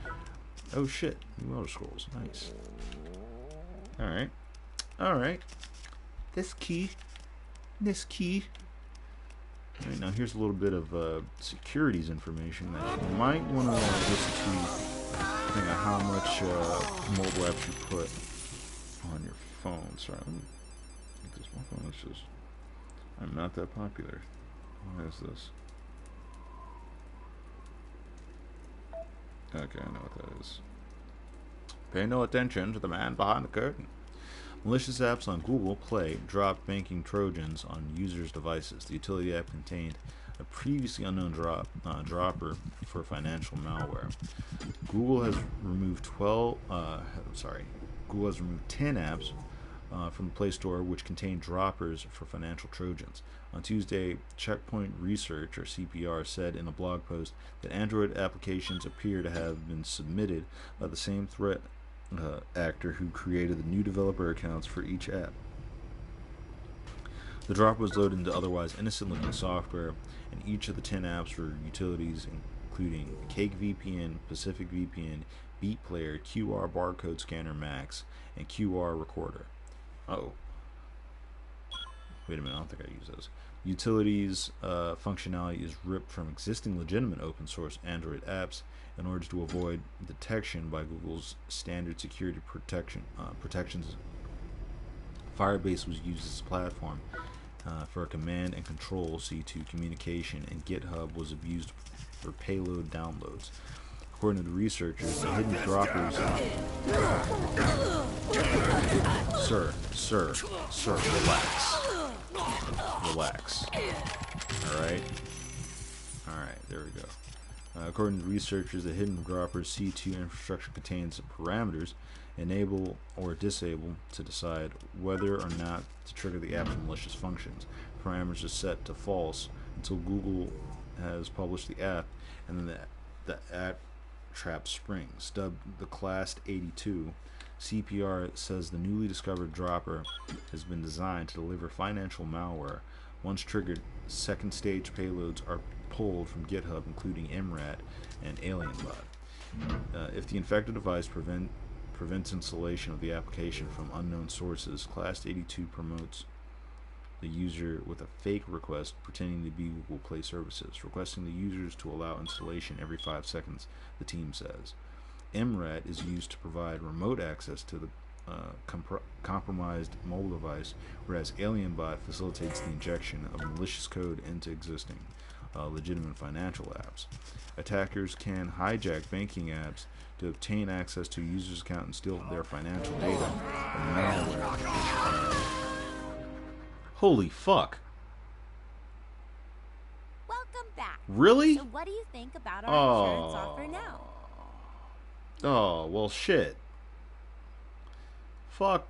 Oh shit, new Elder Scrolls, nice. Alright. This key. Alright, now here's a little bit of securities information that you might want to listen to. Depending on how much mobile apps you put on your phone. Sorry, let me get this. My phone is just... I'm not that popular. Why is this? Okay, I know what that is. Pay no attention to the man behind the curtain. Malicious apps on Google Play dropped banking Trojans on users' devices. The utility app contained a previously unknown dropper for financial malware. Google has removed 10 apps from the Play Store which contain droppers for financial Trojans. On Tuesday, Checkpoint Research, or CPR, said in a blog post that Android applications appear to have been submitted by the same threat actor who created the new developer accounts for each app. The dropper was loaded into otherwise innocent-looking software, and each of the 10 apps were utilities, including Cake VPN, Pacific VPN, Beat Player, QR Barcode Scanner Max, and QR Recorder. Oh. Wait a minute, I don't think I use those. Utilities functionality is ripped from existing legitimate open source Android apps in order to avoid detection by Google's standard security protections. Firebase was used as a platform for command and control C2 communication, and GitHub was abused for payload downloads. According to the researchers, the hidden droppers. Sir, relax. Alright, there we go. According to researchers, the hidden droppers C2 infrastructure contains parameters enable or disable to decide whether or not to trigger the app's malicious functions. Parameters are set to false until Google has published the app, and then the app trap springs. Dubbed the Class 82, CPR says the newly discovered dropper has been designed to deliver financial malware. Once triggered, second stage payloads are pulled from GitHub, including MRAT and AlienBot. If the infected device prevents installation of the application from unknown sources, Class 82 promotes the user with a fake request pretending to be Google Play services, requesting the users to allow installation every 5 seconds, the team says. MRAT is used to provide remote access to the compromised mobile device, whereas AlienBot facilitates the injection of malicious code into existing legitimate financial apps. Attackers can hijack banking apps to obtain access to a user's account and steal their financial data and malware. Holy fuck. Welcome back. Really? So what do you think about our insurance offer now? Oh, well, shit. Fuck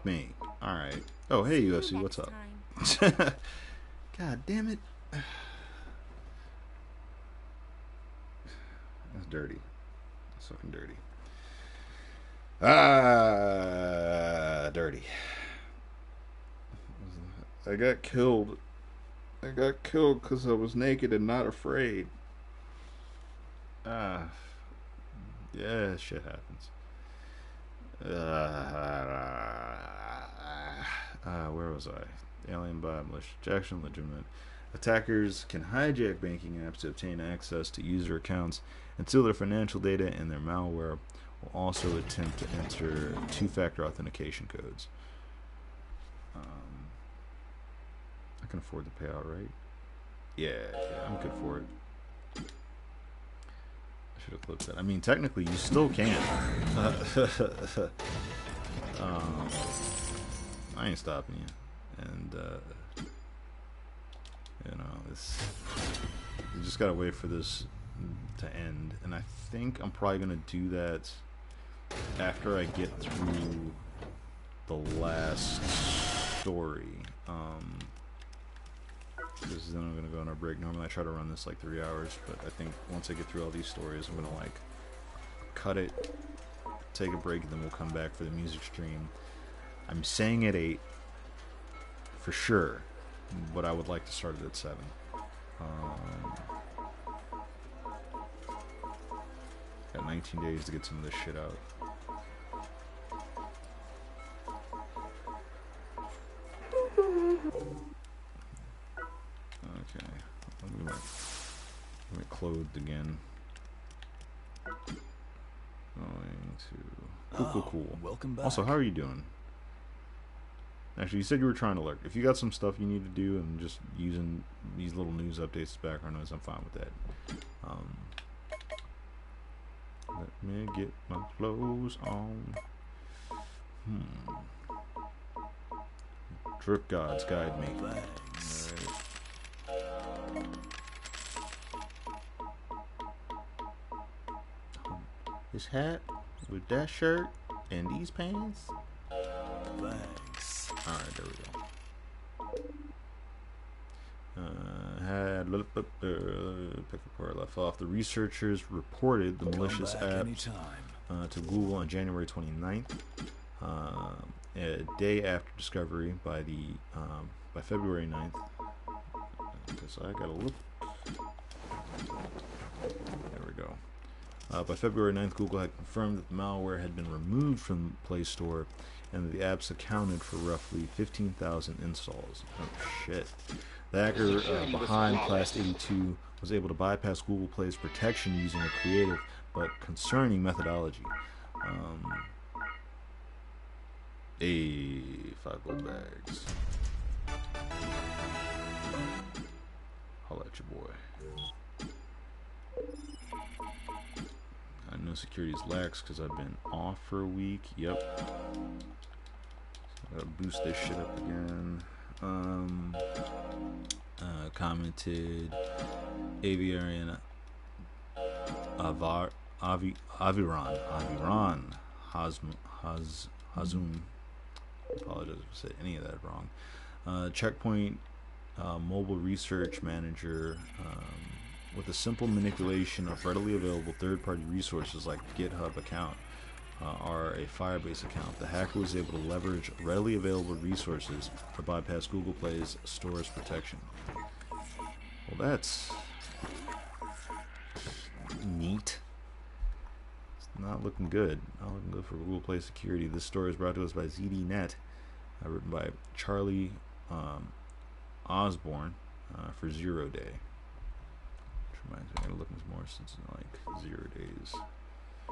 me. Alright. Oh, hey, See you UFC, what's next up? time. God damn it. That's dirty. That's fucking dirty. Dirty. I got killed. Because I was naked and not afraid. Yeah, shit happens. Where was I? AlienBot, malicious injection, legitimate. Attackers can hijack banking apps to obtain access to user accounts and steal their financial data, and their malware will also attempt to enter two-factor authentication codes. I can afford the payout, right? Yeah, I'm good for it. I should have clipped that. I mean, technically, you still can. I ain't stopping you. And, you just gotta wait for this to end. And I think I'm probably gonna do that after I get through the last story. Because then I'm going to go on a break. Normally I try to run this like 3 hours, but I think once I get through all these stories, I'm going to like cut it, take a break, and then we'll come back for the music stream. I'm saying at 8 for sure, but I would like to start it at 7. Got 19 days to get some of this shit out. Okay, let me get clothed again. Going to cool. Welcome back. Also, how are you doing? Actually, you said you were trying to lurk. If you got some stuff you need to do and just using these little news updates as background noise, I'm fine with that. Let me get my clothes on. Drip gods guide me. Thanks. This hat with that shirt and these pants. Thanks. Alright, there we go. Pick up where I left off. The researchers reported the malicious Come back app anytime. to Google on January 29th, a day after discovery by February 9th. So I gotta look. There we go. By February 9th, Google had confirmed that the malware had been removed from the Play Store and that the apps accounted for roughly 15,000 installs. Oh shit. The hacker behind Class 82 was able to bypass Google Play's protection using a creative but concerning methodology. 5 gold bags. Holla at your boy. I know security is lax because I've been off for a week. Yep. So I gotta boost this shit up again. Commented Aviarian Aviran Hazum. Apologize if I said any of that wrong. Checkpoint mobile research manager, with a simple manipulation of readily available third-party resources like GitHub account or a Firebase account, the hacker was able to leverage readily available resources to bypass Google Play's store's protection. Well, that's neat. It's not looking good. Not looking good for Google Play security. This story is brought to us by ZDNet, written by Charlie Osborne for 0 Day. Which reminds me, I gotta look into more since it's like 0 days. I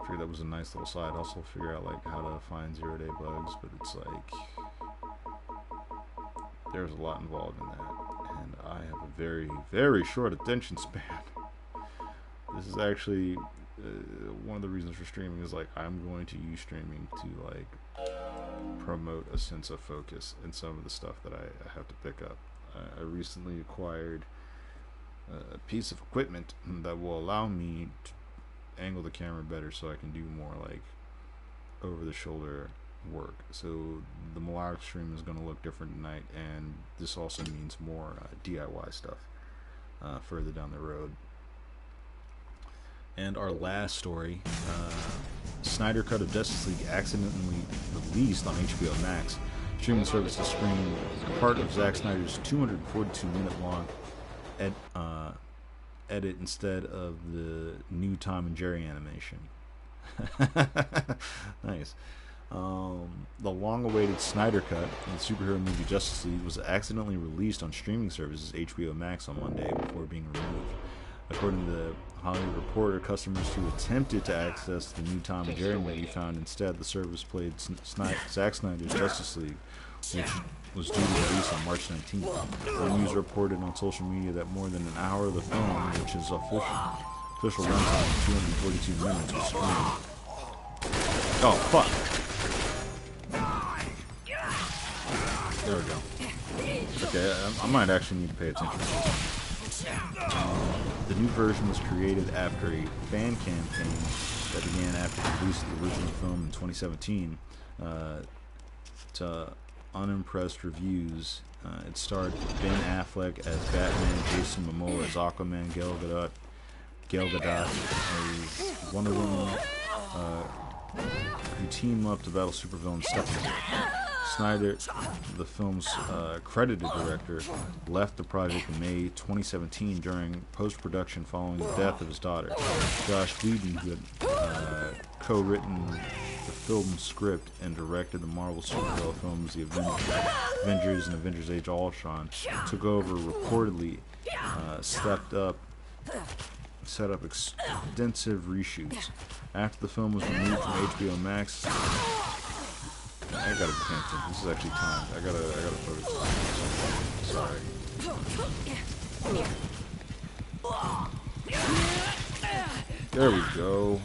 figured that was a nice little side. Also figure out like how to find 0 day bugs, but it's like there's a lot involved in that, and I have a very, very short attention span. This is actually one of the reasons for streaming is like I'm going to use streaming to like promote a sense of focus in some of the stuff that I have to pick up. I recently acquired a piece of equipment that will allow me to angle the camera better so I can do more like over the shoulder work. So the melodic stream is going to look different tonight, and this also means more DIY stuff further down the road. And our last story, Snyder Cut of Justice League accidentally released on HBO Max. Streaming service to screen part of Zack Snyder's 242-minute long edit instead of the new Tom and Jerry animation. Nice. The long-awaited Snyder Cut of the superhero movie Justice League was accidentally released on streaming services HBO Max on Monday before being removed. According to the Hollywood Reporter, customers who attempted to access the new Tom and Jerry movie found instead the service played Zack Snyder's Justice League, which was due to release on March 19th. One user reported on social media that more than an hour of the film, which is official runtime of 242 minutes, was streamed. Oh, fuck. There we go. Okay, I might actually need to pay attention to this. The new version was created after a fan campaign that began after the release of the original film in 2017. To unimpressed reviews, it starred Ben Affleck as Batman, Jason Momoa as Aquaman, Gal Gadot as Wonder Woman, who team up to battle supervillain Steppenwolf. Snyder, the film's credited director, left the project in May 2017 during post-production following the death of his daughter. Josh Whedon, who had co-written the film script and directed the Marvel superhero films The Avengers and Avengers Age of Ultron, took over reportedly, set up extensive reshoots. After the film was removed from HBO Max, I gotta pay attention. This is actually timed. I gotta focus. Sorry. There we go.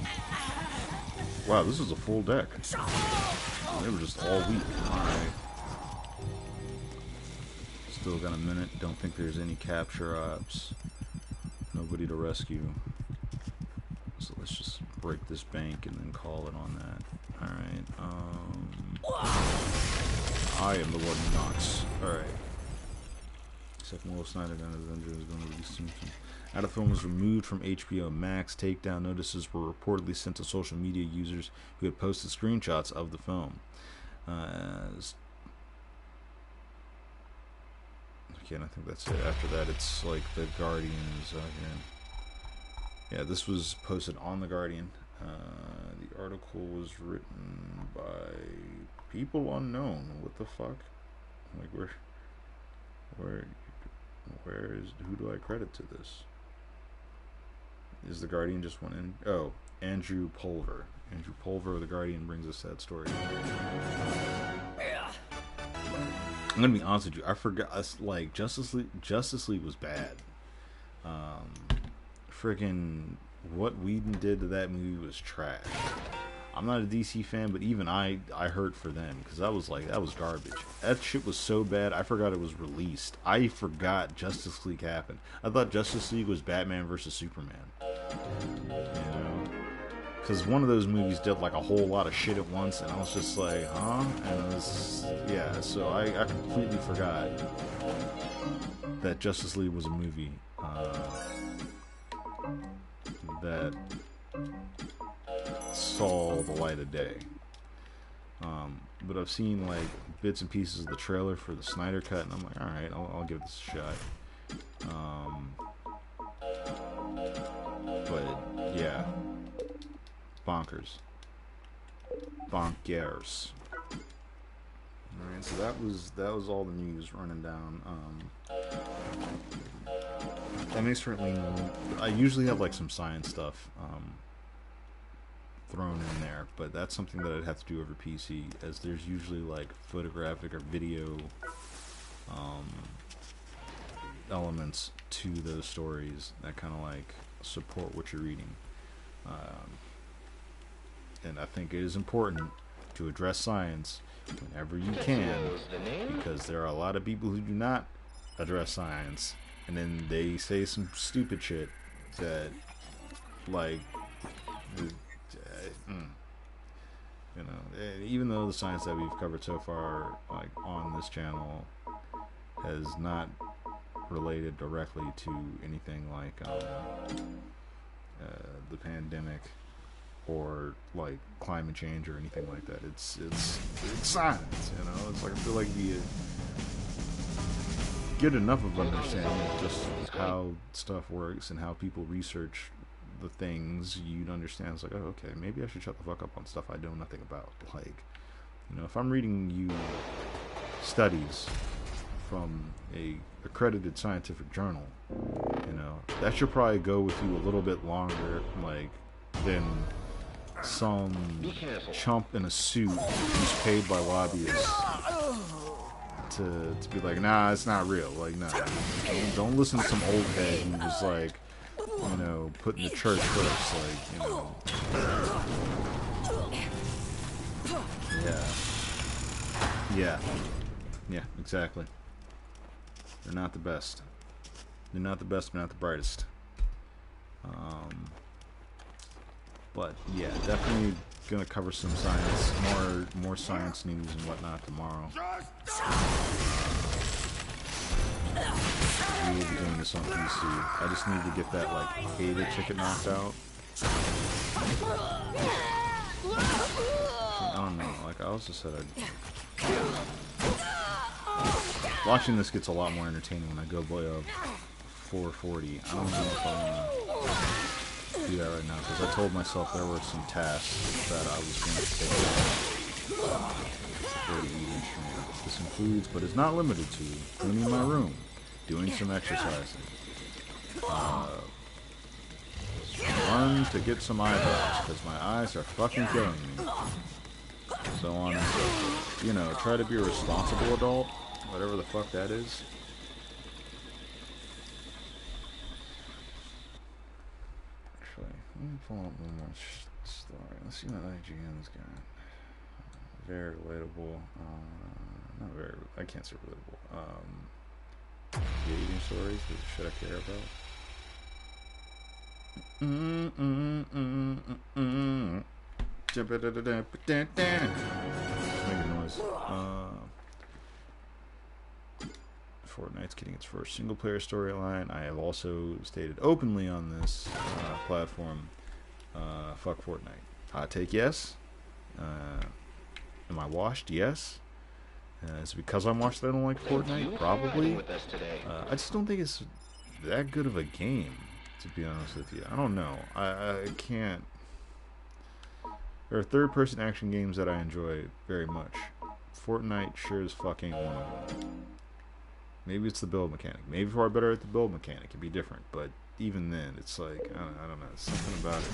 Wow, this is a full deck. They were just all weak. Alright. Still got a minute. Don't think there's any capture ops. Nobody to rescue. So let's just break this bank and then call it on that. Alright, I am the one who knocks. Alright. second Will Snyder got Avengers is going to release soon. After the film was removed from HBO Max, takedown notices were reportedly sent to social media users who had posted screenshots of the film. Okay, and I think that's it. After that, it's like the Guardians. Yeah, this was posted on the Guardian. The article was written by people unknown. What the fuck? Like where is, who do I credit to this? Is the Guardian just one in? Oh, Andrew Pulver. Andrew Pulver of the Guardian brings a sad story. I'm gonna be honest with you. I forgot. Like Justice League was bad. Freaking what Whedon did to that movie was trash. I'm not a DC fan, but even I hurt for them because that was garbage. That shit was so bad. I forgot it was released. I forgot Justice League happened. I thought Justice League was Batman versus Superman. You know, because one of those movies did like a whole lot of shit at once, and I was just like, huh? And it was, yeah. So I completely forgot that Justice League was a movie that saw the light of day. But I've seen like bits and pieces of the trailer for the Snyder Cut, and I'm like, alright, I'll give this a shot. But yeah, bonkers. Alright, so that was all the news running down. I may certainly, I usually have like some science stuff thrown in there, but that's something that I'd have to do over PC, as there's usually like photographic or video elements to those stories that kind of like support what you're reading. And I think it is important to address science whenever you can, because there are a lot of people who do not address science, and then they say some stupid shit that, like, you know, even though the science that we've covered so far, like on this channel, has not related directly to anything like the pandemic or like climate change or anything like that. It's science, you know. It's like, I feel like you get enough of understanding of just how stuff works and how people research the things, you'd understand. It's like, oh, okay, maybe I should shut the fuck up on stuff I know nothing about. Like, you know, if I'm reading you studies from a accredited scientific journal, you know, that should probably go with you a little bit longer, like, than some chump in a suit who's paid by lobbyists to be like, nah, it's not real. Like, nah, don't listen to some old head who was like, you know, putting the church first, like, you know. Yeah, exactly. They're not the best. They're not the best, but not the brightest. But yeah, definitely gonna cover some science, more science news and whatnot tomorrow. We will be doing this on PC. I just need to get that like Ada ticket knocked out. I don't know. Like I also said, watching this gets a lot more entertaining when I go below 440. I don't know if I want to do that right now, because I told myself there were some tasks that I was going to take for the evening stream. This includes, but is not limited to, cleaning my room, doing some exercising, run to get some eyebrows, because my eyes are fucking killing me, so on and so forth. You know, try to be a responsible adult, whatever the fuck that is. Actually, let me pull up one more story. Let's see what IGN's got. Very relatable. Not very. I can't say relatable. Dating stories. Should I care about? Just making noise. Fortnite's getting its first single-player storyline. I have also stated openly on this platform, fuck Fortnite. Hot take, yes. Am I washed? Yes. Is it because I'm washed that I don't like Fortnite? Probably. I just don't think it's that good of a game, to be honest with you. I don't know. I can't. There are third-person action games that I enjoy very much. Fortnite sure as fuck ain't one of them. Maybe it's the build mechanic. Maybe if we're better at the build mechanic, it'd be different. But even then, it's like, I don't know. Something about it.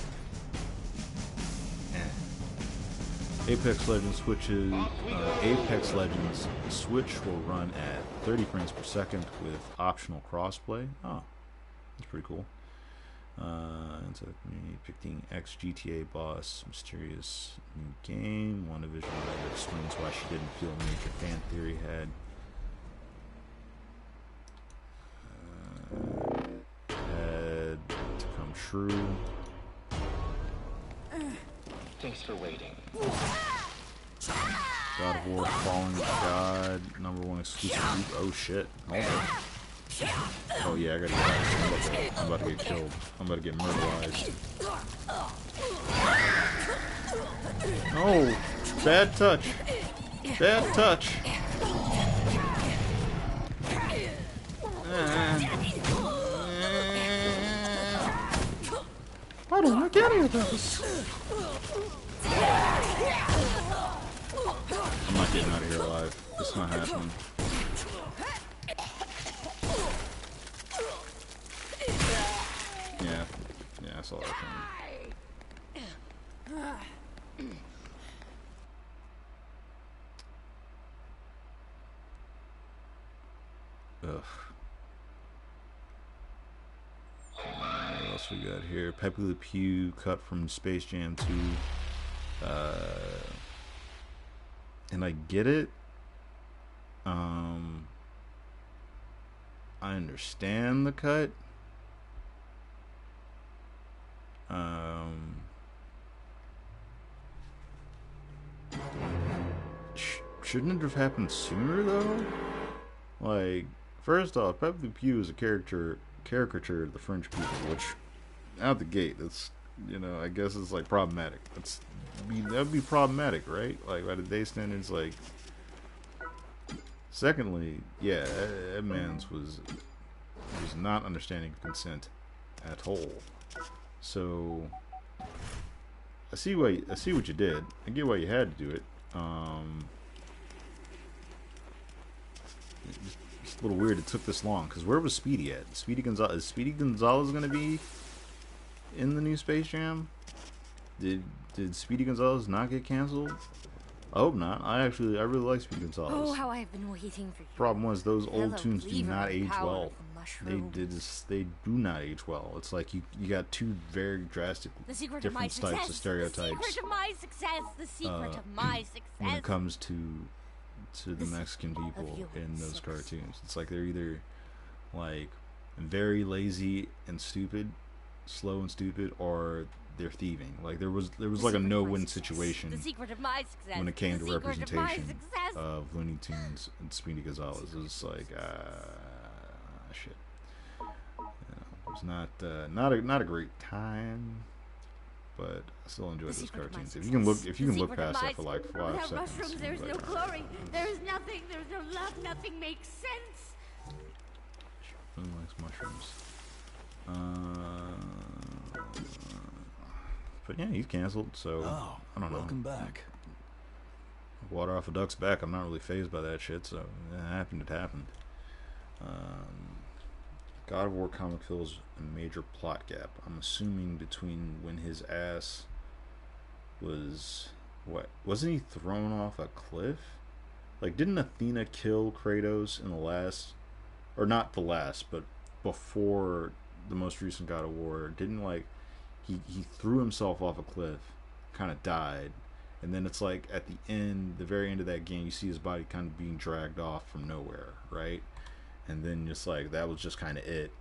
Apex Legends switches. Apex Legends Switch will run at 30 frames per second with optional crossplay. Oh, that's pretty cool. It's a community picking ex-GTA boss, mysterious new game. WandaVision that explains why she didn't feel major fan theory had to come true. Thanks for waiting. God of War Fallen God, #1 exclusive. Oh shit. Hold on. Oh yeah, I gotta get out. I'm about to get killed. I'm about to get murderized. Oh, bad touch. Bad touch. I don't like any of this. I'm not getting out of here alive. It's not happening. Yeah, I saw that coming. Ugh. What else we got here? Pepe Le Pew cut from Space Jam 2. And I get it. I understand the cut. Shouldn't it have happened sooner though? Like, first off, Pepe Le Pew is a caricature of the French people, which out the gate, that's, you know, I guess it's like problematic. That'd be problematic, right? Like by today's standards, like. Secondly, yeah, that man's was not understanding consent at all. So I see what you did. I get why you had to do it. It's a little weird it took this long, because where was Speedy at? Is Speedy Gonzalez going to be in the new Space Jam? Did Speedy Gonzalez not get canceled? I hope not. I really like Speedy Gonzalez. Oh, how I've been waiting for you. Problem was those old Hello, tunes do believer not in the age power well. of the mushroom. They do not age well. It's like you got two very drastic The secret of my different types success. of stereotypes. The secret of my success. The secret of my success. When it comes to the Mexican of people human in those sex. cartoons. It's like they're either like very lazy and stupid, slow and stupid, or they're thieving. Like there was like a no-win situation The secret of my success. when it came The to secret of my representation success. of Looney Tunes and Speedy Gonzalez. It was like shit. You know, it was not a great time, but I still enjoyed those cartoons. If you can look past that for like 5 Without seconds. mushrooms, you'll there's be no like, glory. There is nothing. There's no love. Nothing makes sense. Who likes mushrooms? But yeah, he's canceled, so Oh, I don't know. welcome back. Water off a duck's back. I'm not really fazed by that shit, so it happened. God of War comic fills a major plot gap. I'm assuming between when his ass was wasn't he thrown off a cliff? Like, didn't Athena kill Kratos in the last, or not the last, but before the most recent God of War? Didn't like he threw himself off a cliff, kind of died, and then it's like at the very end of that game, you see his body kind of being dragged off from nowhere, right? And then just like that was just kind of it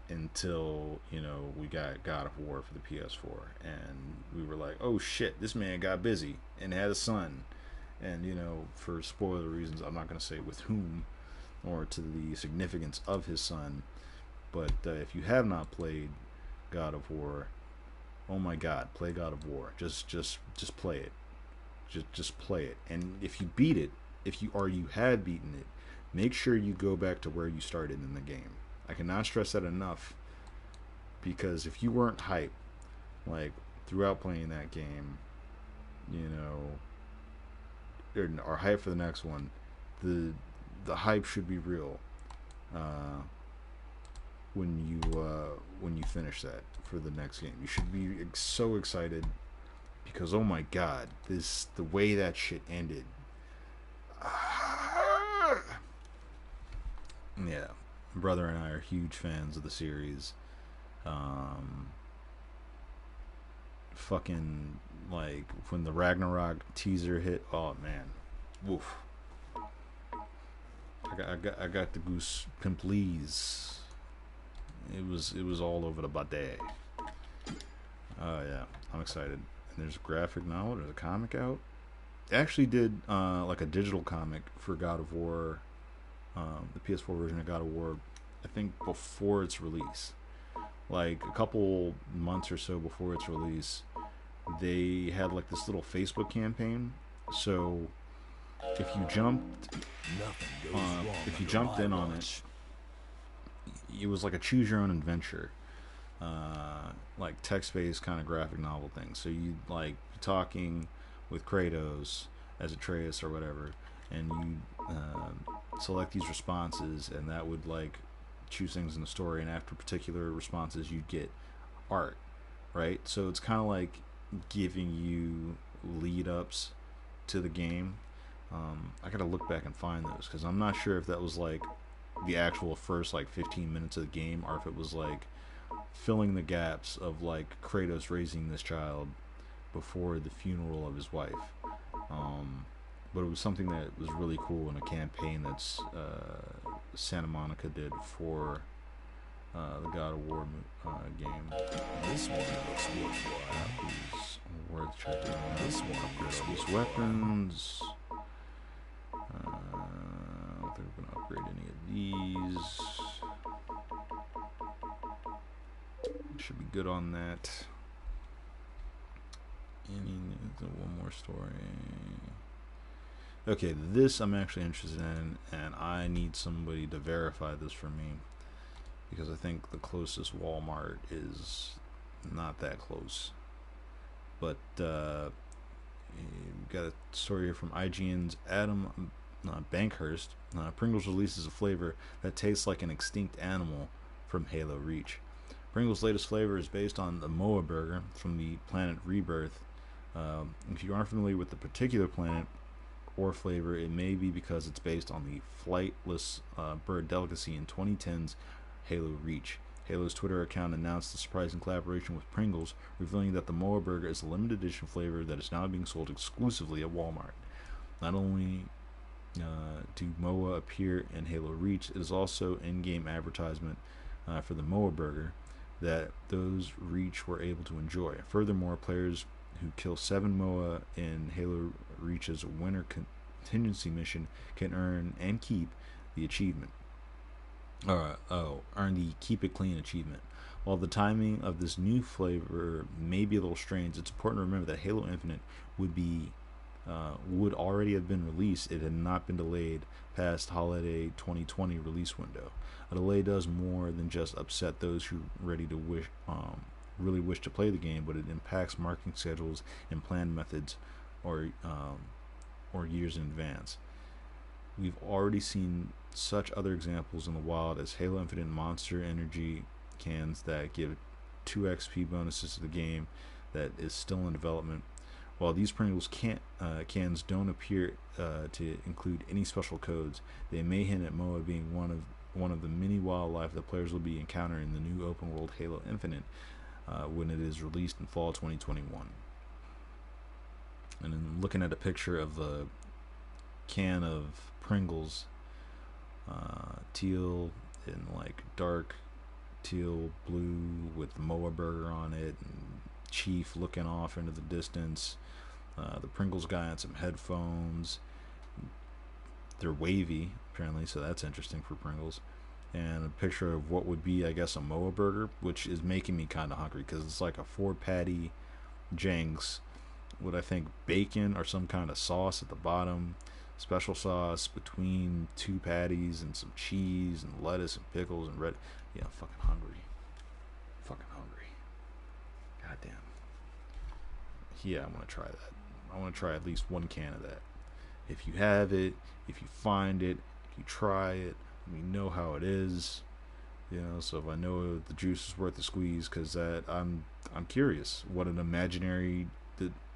until, you know, we got God of War for the PS4, and we were like, oh shit, this man got busy and had a son, and you know, for spoiler reasons, I'm not gonna say with whom. or to the significance of his son. But if you have not played God of War, oh my God, play God of War. Just play it. Just play it. And if you beat it, you have beaten it, make sure you go back to where you started in the game. I cannot stress that enough, because if you weren't hyped like throughout playing that game, you know, or hype for the next one, the hype should be real when you finish that for the next game. You should be so excited, because oh my God, the way that shit ended. Yeah, my brother and I are huge fans of the series. Fucking like when the Ragnarok teaser hit, oh man, woof. I got the goose pimplies. It was all over the body. Oh yeah, I'm excited. And there's a graphic novel. There's a comic out. They actually did like a digital comic for God of War, the PS4 version of God of War. I think before its release, like a couple months or so before its release, they had like this little Facebook campaign. So if you jumped in on it, it was like a choose your own adventure, like text-based kind of graphic novel thing. So you'd like be talking with Kratos as Atreus or whatever, and you select these responses, and that would like choose things in the story, and after particular responses you'd get art, right? So it's kind of like giving you lead ups to the game. I gotta look back and find those, because I'm not sure if that was like the actual first like 15 minutes of the game, or if it was like filling the gaps of like Kratos raising this child before the funeral of his wife. But it was something that was really cool in a campaign that's Santa Monica did for the God of War game. This one looks worthwhile. Worth checking out. This one looks These worthwhile. weapons. I don't think we're gonna upgrade any of these. Should be good on that. One more story. Okay, this I'm actually interested in, and I need somebody to verify this for me, because I think the closest Walmart is not that close. But got a story here from IGN's Adam Bankhurst. Pringles releases a flavor that tastes like an extinct animal from Halo Reach. Pringles' latest flavor is based on the Moa burger from the planet Rebirth. If you aren't familiar with the particular planet or flavor, it may be because it's based on the flightless bird delicacy in 2010's Halo Reach. Halo's Twitter account announced the surprising collaboration with Pringles, revealing that the Moa burger is a limited edition flavor that is now being sold exclusively at Walmart. Not only do Moa appear in Halo Reach, it is also in-game advertisement for the Moa burger that those Reach were able to enjoy. Furthermore, players who kill 7 Moa in Halo Reach's winter contingency mission can earn and keep the achievement. Earn the Keep It Clean achievement. While the timing of this new flavor may be a little strange, it's important to remember that Halo Infinite would already have been released. It had not been delayed past holiday 2020 release window. A delay does more than just upset those who really wish to play the game, but it impacts marketing schedules and plan methods, or years in advance. We've already seen such other examples in the wild as Halo Infinite Monster Energy cans that give 2 XP bonuses to the game that is still in development. While these Pringles cans don't appear to include any special codes, they may hint at Moa being one of the many wildlife that players will be encountering in the new open world Halo Infinite when it is released in fall 2021. And then looking at a picture of the can of Pringles, teal and like dark teal blue with the Moa burger on it, and Chief looking off into the distance. The Pringles guy on some headphones. They're wavy. apparently, so that's interesting for Pringles. And a picture of what would be, I guess, a Moa burger, which is making me kind of hungry because it's like a 4-patty Jenks with, I think, bacon or some kind of sauce at the bottom, special sauce between 2 patties, and some cheese and lettuce and pickles and red. Yeah, I'm fucking hungry. Fucking hungry. Goddamn. Yeah, I want to try that. I want to try at least 1 can of that. If you have it, if you find it, if you try it, let me know how it is. You know, so if I know the juice is worth the squeeze, because I'm curious what an imaginary,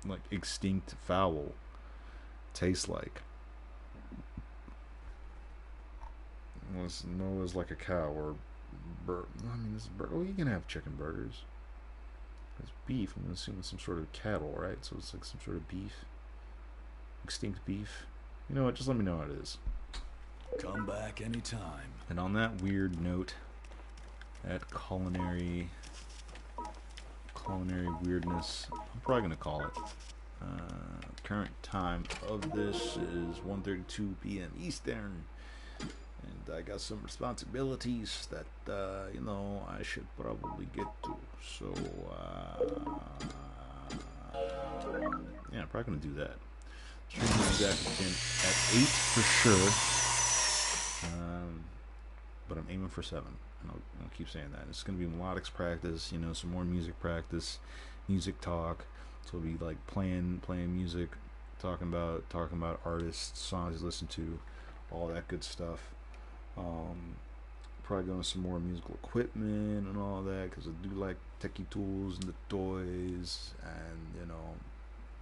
like, extinct fowl tastes like. Noah's like a cow or I mean, this is oh, you can have chicken burgers. It's beef. I'm assuming some sort of cattle, right? So it's like some sort of beef, extinct beef. You know what? Just let me know how it is. Come back anytime. And on that weird note, that culinary weirdness, I'm probably gonna call it. Current time of this is 1:32 p.m. Eastern, and I got some responsibilities that you know, I should probably get to. So yeah, I'm probably gonna do that. Stream will be back again at 8 for sure. But I'm aiming for 7. And I'll keep saying that. It's going to be melodics practice, you know, some more music practice, music talk. So it'll be like playing music, talking about artists, songs you listen to, all that good stuff. Probably going some more musical equipment and all that, because I do like techie tools and the toys and, you know,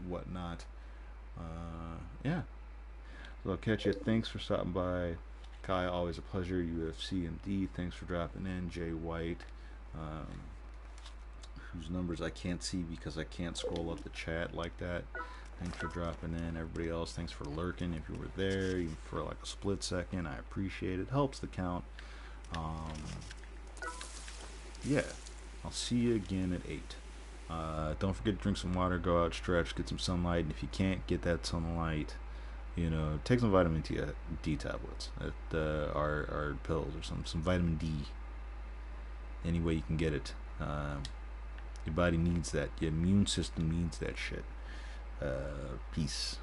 whatnot. Yeah. So I'll catch you. Thanks for stopping by. Kai, always a pleasure. UFCMD, thanks for dropping in. Jay White, whose numbers I can't see because I can't scroll up the chat like that. Thanks for dropping in. Everybody else, thanks for lurking. If you were there, even for like a split second, I appreciate it. Helps the count. Yeah, I'll see you again at 8. Don't forget to drink some water, go out, stretch, get some sunlight, and if you can't get that sunlight, you know, take some vitamin D tablets or pills or some vitamin D. Any way you can get it. Your body needs that. Your immune system needs that shit. Peace.